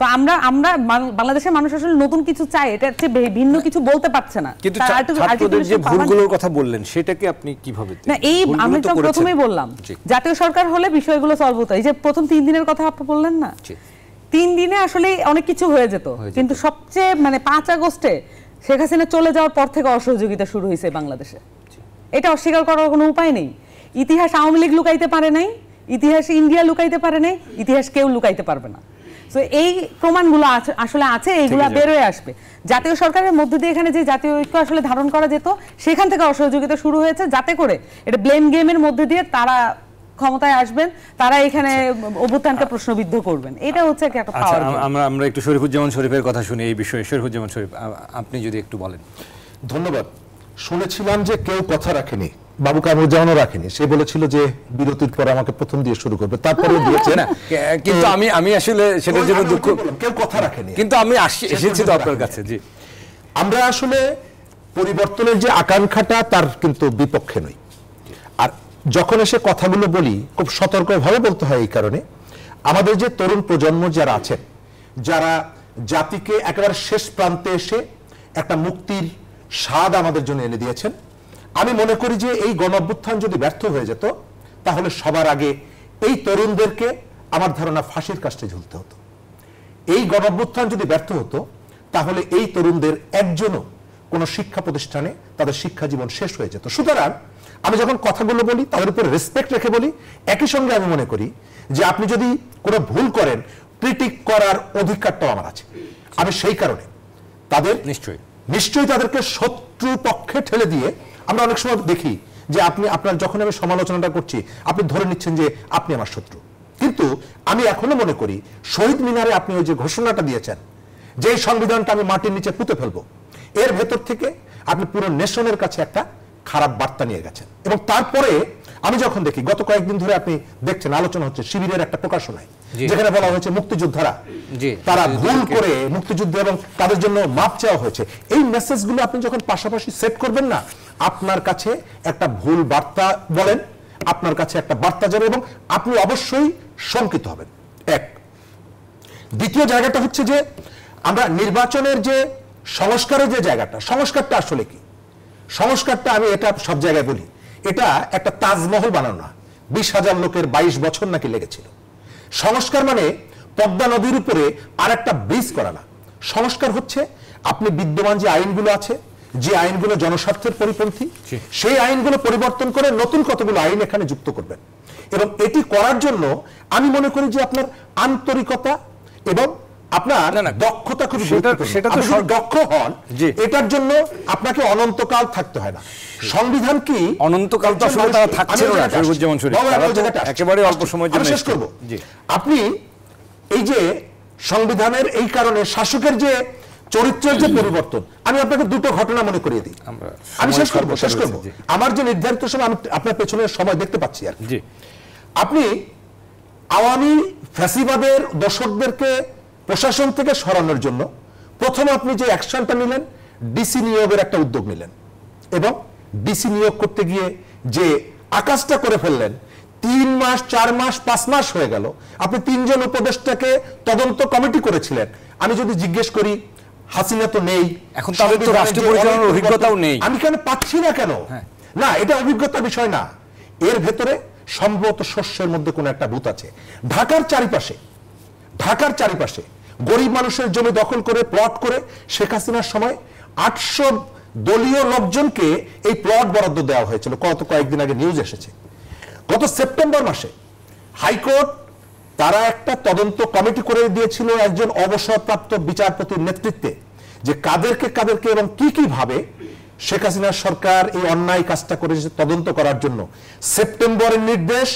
তো আমরা বাংলাদেশের মানুষ আসলে নতুন কিছু চাই, এটা হচ্ছে ভিন্ন কিছু বলতে পারছে না। কিন্তু ছাত্রদের যে ভুলগুলোর কথা বললেন সেটাকে আপনি কিভাবে? না, এই আমি তো প্রথমেই বললাম জাতীয় সরকার হলে বিষয়গুলো সলভ হতো। এই যে প্রথম 3 দিনের কথা আপনি বললেন না, 3 দিনে আসলে অনেক কিছু হয়ে যেত। কিন্তু সবচেয়ে মানে 5 আগস্টে শেখ হাসিনা চলে যাওয়ার পর থেকে অসহযোগিতা শুরু হয়েছে বাংলাদেশে। এটা অস্বীকার করার কোনো উপায় নেই। ইতিহাস আওয়ামী লীগ লুকাইতে পারে নাই, ইতিহাস ইন্ডিয়া লুকাইতে পারে নাই, ইতিহাস কেউ লুকাইতে পারবে না। তো এই প্রমাণগুলো আসলে আছে, এইগুলো বের হয়ে আসবে। জাতীয় সরকারের মধ্যে দিয়ে এখানে যে জাতীয় ঐক্য আসলে ধারণ করা যেত, সেখান থেকে অসহযোগিতা শুরু হয়েছে, যাতে করে এটা ব্লেম গেমের মধ্যে দিয়ে তারা ক্ষমতায় আসবেন, তারা এখানে অভ্যুত্থানকে প্রশ্নবিদ্ধ করবেন। এটা হচ্ছে একটা পাওয়ার। আমরা একটু শরীফুজ্জামান শরীফের কথা শুনি এই বিষয়ে। শরীফুজ্জামান শরীফ, আপনি যদি একটু বলেন। ধন্যবাদ। শুনেছিলাম যে কেউ কথা রাখেনি, বাবু কামরুজ্জামানও রাখেনি। সে বলেছিল যে বিরতির পর আমাকে প্রথম দিয়ে শুরু করবে, তারপরে দিয়েছে না। কিন্তু আমি আসলে সেটার জন্য দুঃখ, কেউ কথা রাখেনি। কিন্তু আমি এসেছি তো আপনার কাছে। জি, আমরা আসলে পরিবর্তনের যে আকাঙ্ক্ষাটা তার কিন্তু বিপক্ষে নই। আর যখন এসে কথাগুলো বলি খুব সতর্কভাবে বলতে হয়, এই কারণে আমাদের যে তরুণ প্রজন্ম যারা আছেন, যারা জাতিকে একেবারে শেষ প্রান্তে এসে একটা মুক্তির স্বাদ আমাদের জন্য এনে দিয়েছেন, আমি মনে করি যে এই গণঅভ্যুত্থান যদি ব্যর্থ হয়ে যেত, তাহলে সবার আগে এই তরুণদেরকে আমার ধারণা ফাঁসির কাস্টে ঝুলতে হতো। এই গণঅভ্যুত্থান যদি ব্যর্থ হতো, তাহলে এই তরুণদের একজনও কোনো শিক্ষা প্রতিষ্ঠানে তাদের শিক্ষা জীবন শেষ হয়ে যেত। সুতরাং আমি যখন কথাগুলো বলি তাদের উপর রেসপেক্ট রেখে বলি। একই সঙ্গে আমি মনে করি যে আপনি যদি কোনো ভুল করেন, ক্রিটিক করার অধিকারটাও আমার আছে। আমি সেই কারণে তাদের নিশ্চয়ই তাদেরকে শত্রু পক্ষে ঠেলে দিয়ে, আমরা অনেক সময় দেখি যে আপনার যখন আমি সমালোচনাটা করছি, আপনি ধরে নিচ্ছেন যে আপনি আমার শত্রু। কিন্তু আমি এখনো মনে করি শহীদ মিনারে আপনি ওই যে ঘোষণাটা দিয়েছেন, যে সংবিধানটা আমি মাটির নিচে পুঁতে ফেলবো, এর ভেতর থেকে আপনি পুরো নেশনের কাছে একটা খারাপ বার্তা নিয়ে গেছেন। এবং তারপরে আমি যখন দেখি, গত কয়েকদিন ধরে আপনি দেখছেন আলোচনা হচ্ছে শিবিরের একটা প্রকাশনায়, যেখানে বলা হয়েছে মুক্তিযোদ্ধারা তারা ভুল করে মুক্তিযুদ্ধ এবং তাদের জন্য মাপ চাওয়া হয়েছে। এই মেসেজগুলো আপনি যখন পাশাপাশি সেট করবেন না, আপনার কাছে একটা ভুল বার্তা বলেন, আপনার কাছে একটা বার্তা যাবে এবং আপনি অবশ্যই শঙ্কিত হবেন। এক। দ্বিতীয় জায়গাটা হচ্ছে যে আমরা নির্বাচনের যে সংস্কারের যে জায়গাটা, সংস্কারটা আসলে কি? সংস্কারটা আমি এটা সব জায়গায় বলি, এটা একটা তাজমহল বানানো না। 20,000 লোকের 22 বছর নাকি লেগেছিল। সংস্কার মানে পদ্মা নদীর উপরে আর একটা ব্রিজ করা না। সংস্কার হচ্ছে আপনি বিদ্যমান যে আইনগুলো আছে, যে আইনগুলো জনস্বার্থের পরিপন্থী, সেই আইনগুলো পরিবর্তন করে নতুন কতগুলো আইন এখানে যুক্ত করবেন। এবং এটি করার জন্য আমি মনে করি যে আপনার আন্তরিকতা এবং আপনার দক্ষতা খুব সেটা তো দক্ষ হন, এটার জন্য আপনাকে অনন্তকাল থাকতে হয় না। সংবিধান কি অনন্তকাল তো আসলে তারা থাকছিল না, শরীফুজ্জামান শরীফ, একেবারে অল্প সময়ের জন্য শেষ করব। আপনি এই যে সংবিধানের এই কারণে শাসকের যে চরিত্রের যে পরিবর্তন, আমি আপনাকে দুটো ঘটনা মনে করিয়ে দিই। আমি শেষ করব। আমার যে নির্ধারিত সময়, আমি আপনার পেছনের সময় দেখতে পাচ্ছি আর কি। আপনি আওয়ামী ফ্যাসিবাদের দোসরদেরকে প্রশাসন থেকে সরানোর জন্য প্রথম আপনি যে অ্যাকশনটা নিলেন, ডিসি নিয়োগের একটা উদ্যোগ নিলেন এবং ডিসি নিয়োগ করতে গিয়ে যে আকাশটা করে ফেললেন, 3 মাস 4 মাস 5 মাস হয়ে গেল। আপনি 3 জন উপদেষ্টাকে তদন্ত কমিটি করেছিলেন। আমি যদি জিজ্ঞেস করি, হাসিনা তো নেই, এখন তাদের তো রাষ্ট্র পরিচালনার অভিজ্ঞতাও নেই, আমি কেন পাচ্ছি না কেন? না, এটা অভিজ্ঞতার বিষয় না, এর ভেতরে সম্ভবত শস্যের মধ্যে কোনো একটা ভূত আছে। ঢাকার চারিপাশে গরিব মানুষের জমি দখল করে প্লট করে শেখ হাসিনার সময় 800 দলীয় লোকজনকে এই প্লট বরাদ্দ দেওয়া হয়েছিল। কয়েকদিন আগে নিউজ এসেছে। গত সেপ্টেম্বর মাসে হাইকোর্ট তারা একটা তদন্ত কমিটি করে দিয়েছিল একজন অবসরপ্রাপ্ত বিচারপতির নেতৃত্বে, যে কাদেরকে এবং কি ভাবে শেখ হাসিনার সরকার এই অন্যায় কাজটা করেছে তদন্ত করার জন্য। সেপ্টেম্বরের নির্দেশ,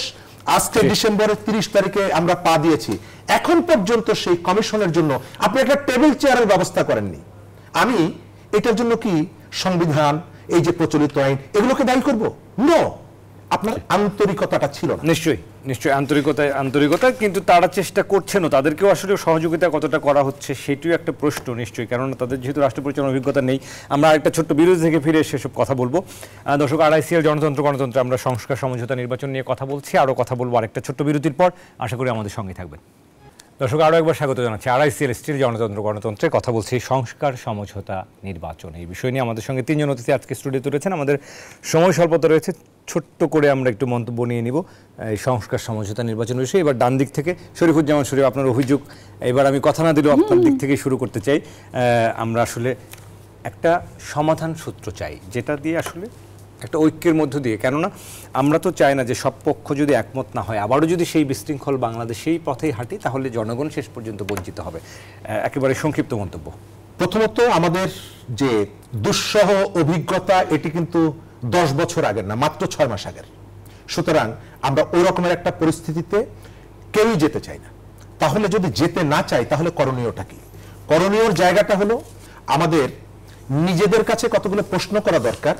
আজকে ডিসেম্বরের 30 তারিখে আমরা পা দিয়েছি। এখন পর্যন্ত সেই কমিশনের জন্য আপনি একটা টেবিল চেয়ারের ব্যবস্থা করেননি। আমি এটার জন্য কি সংবিধান, এই যে প্রচলিত আইন, এগুলোকে দায়ী করব? নো, আপনার আন্তরিকতাটা ছিল না। নিশ্চয়ই আন্তরিকতা, কিন্তু তারা চেষ্টা করছেন, তাদেরকেও আসলে সহযোগিতা কতটা করা হচ্ছে সেটিও একটা প্রশ্ন নিশ্চয়ই, কেননা তাদের যেহেতু রাষ্ট্র পরিচালনার অভিজ্ঞতা নেই। আমরা একটা ছোট্ট বিরতি থেকে ফিরে সেসব কথা বলবো। দর্শক, আড়াইসিএল গণতন্ত্র আমরা সংস্কার সমঝোতা নির্বাচন নিয়ে কথা বলছি, আরও কথা বলবো আরেকটা ছোট্ট বিরতির পর। আশা করি আমাদের সঙ্গে থাকবেন। দর্শক, আরও একবার স্বাগত জানাচ্ছি আড়াইসিএল স্টিল গণতন্ত্রে কথা বলছি সংস্কার সমঝোতা নির্বাচন। এই বিষয় নিয়ে আমাদের সঙ্গে 3 জন অতিথি আজকে স্টুডিওতে রয়েছেন। আমাদের সময় স্বল্পতা রয়েছে, ছোট্ট করে আমরা একটু মন্তব্য নিয়ে নিব এই সংস্কার সমঝোতা নির্বাচন বিষয়ে। এবার ডান দিক থেকে শরীফুজ্জামান শরীফ, আপনার অভিযোগ, এবার আমি কথা না দিলেও আপনার দিক থেকে শুরু করতে চাই। আমরা আসলে একটা সমাধান সূত্র চাই, যেটা দিয়ে আসলে একটা ঐক্যের মধ্য দিয়ে, কেননা আমরা তো চাই না যে সব পক্ষ যদি একমত না হয়, আবারও যদি সেই বিশৃঙ্খল বাংলাদেশ সেই পথেই হাঁটি, তাহলে জনগণ শেষ পর্যন্ত বঞ্চিত হবে। একেবারে সংক্ষিপ্ত মন্তব্য। প্রথমত, আমাদের যে দুঃসহ অভিজ্ঞতা, এটি কিন্তু 10 বছর আগের না, মাত্র 6 মাস আগের। সুতরাং আমরা ওই রকমের একটা পরিস্থিতিতে কেউই যেতে চাই না। তাহলে যদি যেতে না চাই, তাহলে করণীয়টা কি? করণীয়র জায়গাটা হলো আমাদের নিজেদের কাছে কতগুলো প্রশ্ন করা দরকার,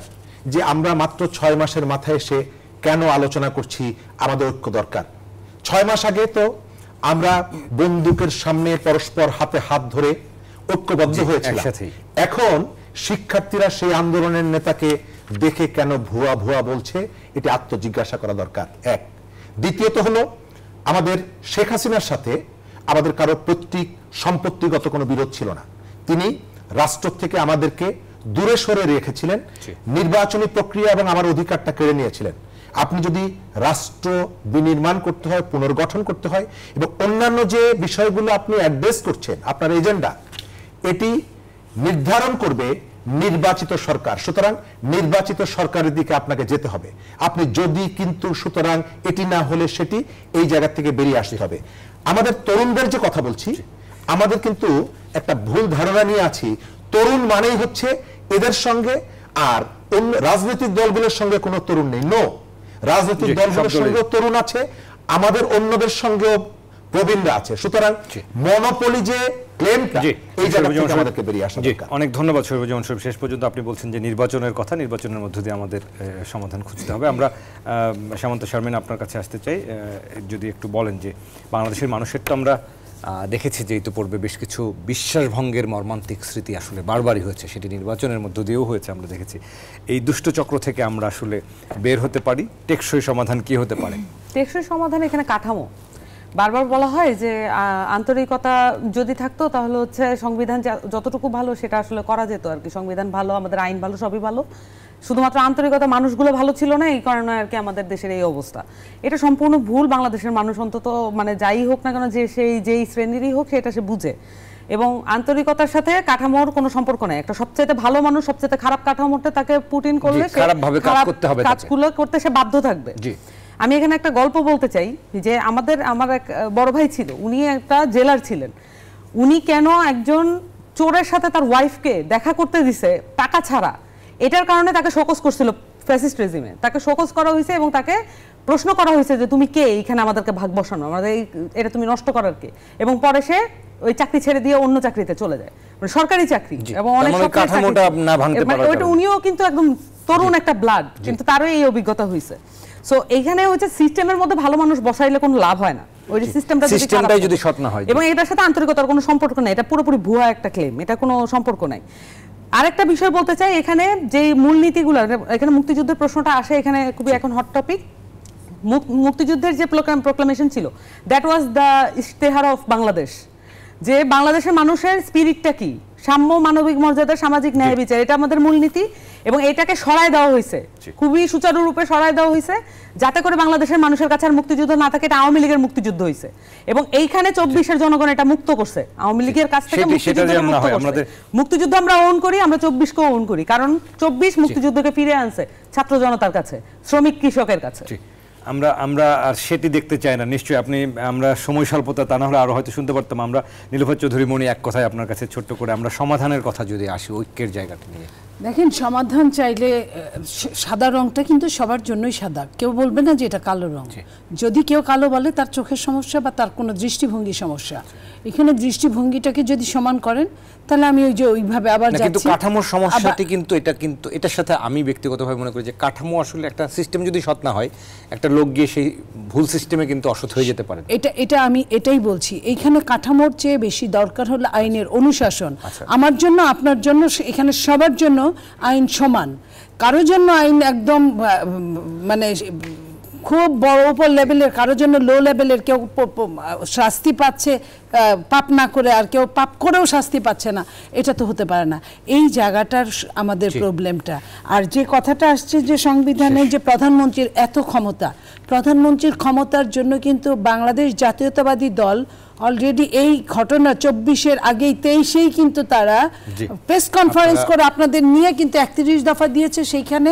যে আমরা মাত্র 6 মাসের মাথায় এসে কেন আলোচনা করছি, আমাদের ঐক্য দরকার। 6 মাস আগে তো আমরা বন্দুকের সামনে পরস্পর হাতে হাত ধরে ঐক্যবদ্ধ হয়েছিলাম। এখন শিক্ষার্থীরা সেই আন্দোলনের নেতাকে দেখে কেন ভুয়া ভুয়া বলছে, এটি আত্মজিজ্ঞাসা করা দরকার। এক। দ্বিতীয়ত হলো, আমাদের শেখ হাসিনার সাথে আমাদের কারো পৈতৃক সম্পত্তিগত কোনো বিরোধ ছিল না। তিনি রাষ্ট্র থেকে আমাদেরকে দূরে সরে রেখেছিলেন, নির্বাচনী প্রক্রিয়া এবং আমার অধিকারটা কেড়ে নিয়েছিলেন। আপনি যদি রাষ্ট্র বিনির্মাণ করতে হয়, পুনর্গঠন করতে হয়, এবং অন্যান্য যে বিষয়গুলো আপনি অ্যাড্রেস করছেন, আপনার এজেন্ডা, এটি নির্ধারণ করবে নির্বাচিত সরকার। সুতরাং নির্বাচিত সরকারের দিকে আপনাকে যেতে হবে। আপনি যদি কিন্তু সুতরাং এটি না হলে সেটি, এই জায়গা থেকে বেরিয়ে আসতে হবে। আমাদের তরুণদের যে কথা বলছি, আমাদের কিন্তু একটা ভুল ধারণা নিয়ে আছি, তরুণ মানেই হচ্ছে এদের সঙ্গে আর অন্য রাজনৈতিক দলগুলোর সঙ্গে কোনো তরুণ নেই। নো, রাজনৈতিক দলগুলোর সঙ্গেও তরুণ আছে, আমাদের অন্যদের সঙ্গেও প্রবীণরা আছে। সুতরাং মনোপলি যে ক্লেমটা, এই জায়গা থেকে আমাদেরকে বেরিয়ে আসা দরকার। অনেক ধন্যবাদ শরীফুজ্জামান শরীফ। শেষ পর্যন্ত আপনি বলছেন যে নির্বাচনের কথা, নির্বাচনের মধ্য দিয়ে আমাদের সমাধান খুঁজতে হবে। আমরা সামন্ত শারমিন আপনার কাছে আসতে চাই, যদি একটু বলেন যে বাংলাদেশের মানুষের তো আমরা দেখেছি যে ইতিপূর্বে বেশ কিছু বিশ্বাসভঙ্গের মর্মান্তিক স্মৃতি আসলে বারবারই হয়েছে, সেটি নির্বাচনের মধ্য দিয়েও হয়েছে। আমরা দেখেছি এই দুষ্টচক্র থেকে আমরা আসলে বের হতে পারি। টেকসই সমাধান কি হতে পারে? টেকসই সমাধান এখানে কাঠামো। বারবার বলা হয় যে আন্তরিকতা যদি থাকতো, তাহলে হচ্ছে সংবিধান যতটুকু ভালো সেটা আসলে করা যেত আর কি। সংবিধান ভালো, আমাদের আইন ভালো, সবই ভালো, শুধুমাত্র আন্তরিকতা, মানুষগুলো ভালো ছিল না, এই কারণে আর কি আমাদের দেশের এই অবস্থা। এটা সম্পূর্ণ ভুল। বাংলাদেশের মানুষ অন্তত, মানে যাই হোক না কেন, যে সেই যেই শ্রেণীরই হোক, সেটা সে বুঝে। এবং আন্তরিকতার সাথে কাঠামোর কোনো সম্পর্ক নেই। একটা সবচেয়ে ভালো মানুষ সবচেয়ে খারাপ কাঠামোতে তাকে পুটিন করলে কাজগুলো করতে সে বাধ্য থাকবে। আমি এখানে একটা গল্প বলতে চাই, যে আমার এক বড় ভাই ছিল, উনি একটা জেলার ছিলেন। উনি কেন একজন চোরের সাথে তার ওয়াইফকে দেখা করতে দিছে টাকা ছাড়া, এটার কারণে তাকে শোকজ করছিল ফ্যাসিস্ট রেজিমে। তাকে শোকজ করা হয়েছে এবং তাকে প্রশ্ন করা হয়েছে যে তুমি কে, এইখানে আমাদেরকে ভাগ বসানো, আমাদের এটা তুমি নষ্ট করার কে। এবং পরে সে ওই চাকরি ছেড়ে দিয়ে অন্য চাকরিতে চলে যায়, মানে সরকারি চাকরি। এবং অনেক ওইটা উনিও কিন্তু একদম তরুণ একটা ব্লাড, কিন্তু তারও এই অভিজ্ঞতা হয়েছে। সো এইখানে হচ্ছে সিস্টেমের মধ্যে ভালো মানুষ বসাইলে কোনো লাভ হয় না, ওই সিস্টেমটাই যদি সৎ না হয়। এবং এটার সাথে আন্তরিকতার কোনো সম্পর্ক নাই, এটা পুরোপুরি ভুয়া একটা ক্লেম, এটা কোনো সম্পর্ক নাই। আরেকটা বিষয় বলতে চাই, এখানে যে মূলনীতিগুলো, এখানে মুক্তিযুদ্ধের প্রশ্নটা আসে, এখানে খুবই এখন হট টপিক। মুক্তিযুদ্ধের যে প্রোক্লামেশন ছিল, দ্যাট ওয়াজ দ্য ইশতেহার অফ বাংলাদেশ, যে বাংলাদেশের মানুষের স্পিরিটটা কি, সাম্য, মানবিক মর্যাদা, সামাজিক ন্যায় বিচার, এটা আমাদের মূলনীতি। এবং এটাকে সরায় দেওয়া হয়েছে, খুবই সুচারুরূপে সরায় দেওয়া হয়েছে, যাতে করে বাংলাদেশের মানুষের কাছে আর মুক্তিযুদ্ধ না থাকে। এটা আওয়ামী লীগের মুক্তিযুদ্ধ হয়েছে, এবং এইখানে 24-এর জনগণ এটা মুক্ত করছে, আওয়ামী লীগের কাছ থেকে মুক্তিযুদ্ধ আমরা ওন করি, আমরা 24-কেও ওন করি, কারণ 24 মুক্তিযুদ্ধকে ফিরে আনছে ছাত্র জনতার কাছে, শ্রমিক কৃষকের কাছে। আমরা আমরা আর সেটি দেখতে চাই না নিশ্চয়ই। আপনি আমরা সময় স্বল্পতা, তা না হলে আরো হয়তো শুনতে পারতাম। আমরা নীলুফার চৌধুরী মনি এক কথায় আপনার কাছে ছোট্ট করে আমরা সমাধানের কথা যদি আসি, ঐক্যের জায়গাটা নিয়ে। দেখেন, সমাধান চাইলে সাদা রংটা কিন্তু সবার জন্যই সাদা, কেউ বলবে না যে এটা কালো রং। যদি কেউ কালো বলে তার চোখের সমস্যা বা তার কোনো দৃষ্টিভঙ্গি সমস্যা। এখানে দৃষ্টিভঙ্গিটাকে যদি সমান করেন তাহলে আমি ওই যে ওইভাবে আবার যাচ্ছি। কিন্তু কাঠামোর সমস্যাটি কিন্তু এটার সাথে আমি ব্যক্তিগতভাবে মনে করি যে কাঠামো আসলে একটা সিস্টেম যদি সৎ না হয়, একটা লোক গিয়ে সেই ভুল সিস্টেমে কিন্তু অসৎ হয়ে যেতে পারে। এটা আমি এটাই বলছি, এইখানে কাঠামোর চেয়ে বেশি দরকার হলো আইনের অনুশাসন। আমার জন্য, আপনার জন্য, এখানে সবার জন্য আইন সমান। কারোর জন্য আইন একদম মানে খুব বড় উপর লেভেলের, কারোর জন্য লো লেভেলের, কেউ শাস্তি পাচ্ছে পাপ না করে আর কেউ পাপ করেও শাস্তি পাচ্ছে না, এটা তো হতে পারে না। এই জায়গাটার আমাদের প্রবলেমটা। আর যে কথাটা আসছে যে সংবিধানে যে প্রধানমন্ত্রীর এত ক্ষমতা, প্রধানমন্ত্রীর ক্ষমতার জন্য কিন্তু বাংলাদেশ জাতীয়তাবাদী দল অলরেডি এই ঘটনা 24-এর আগেই 23-এই কিন্তু তারা প্রেস কনফারেন্স করে আপনাদের নিয়ে কিন্তু 31 দফা দিয়েছে। সেইখানে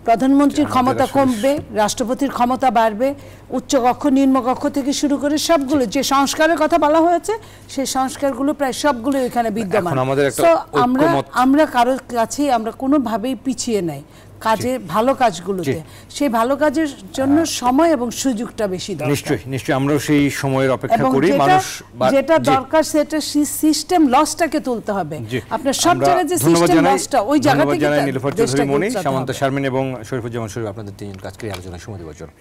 প্রধানমন্ত্রীর ক্ষমতা কমবে, রাষ্ট্রপতির ক্ষমতা বাড়বে, উচ্চকক্ষ নিম্নকক্ষ থেকে শুরু করে সবগুলো যে সংস্কারের কথা বলা হয়েছে সেই সংস্কারগুলো প্রায় সবগুলো এখানে বিদ্যমান। তো আমরা কারোর কাছেই আমরা কোনোভাবেই পিছিয়ে নাই কাজে, ভালো কাজগুলোতে। সেই ভালো কাজের জন্য সময় এবং সুযোগটা বেশি দরকার। নিশ্চয়ই আমরাও সেই সময়ের অপেক্ষা করি। মানুষ যেটা দরকার সেটা সিস্টেম লসটাকে তুলতে হবে। আপনার সব জায়গায় যে সিস্টেম লসটা, ওই জায়গা থেকে নীলুফার চৌধুরী মনি, সামন্ত শারমিন এবং শরীফুজ্জামান শরীফ, আপনাদের তিনজন আজকের আলোচনায় সময় দেওয়ার জন্য।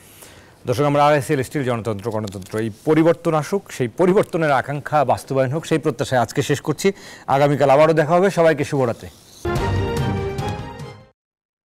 দর্শক, আমরা আরআইএসএল স্টিল জনতন্ত্র গণতন্ত্র এই পরিবর্তন আসুক, সেই পরিবর্তনের আকাঙ্ক্ষা বাস্তবায়ন হোক, সেই প্রত্যাশায় আজকে শেষ করছি। আগামীকাল আবারও দেখা হবে। সবাইকে শুভরাত্রি।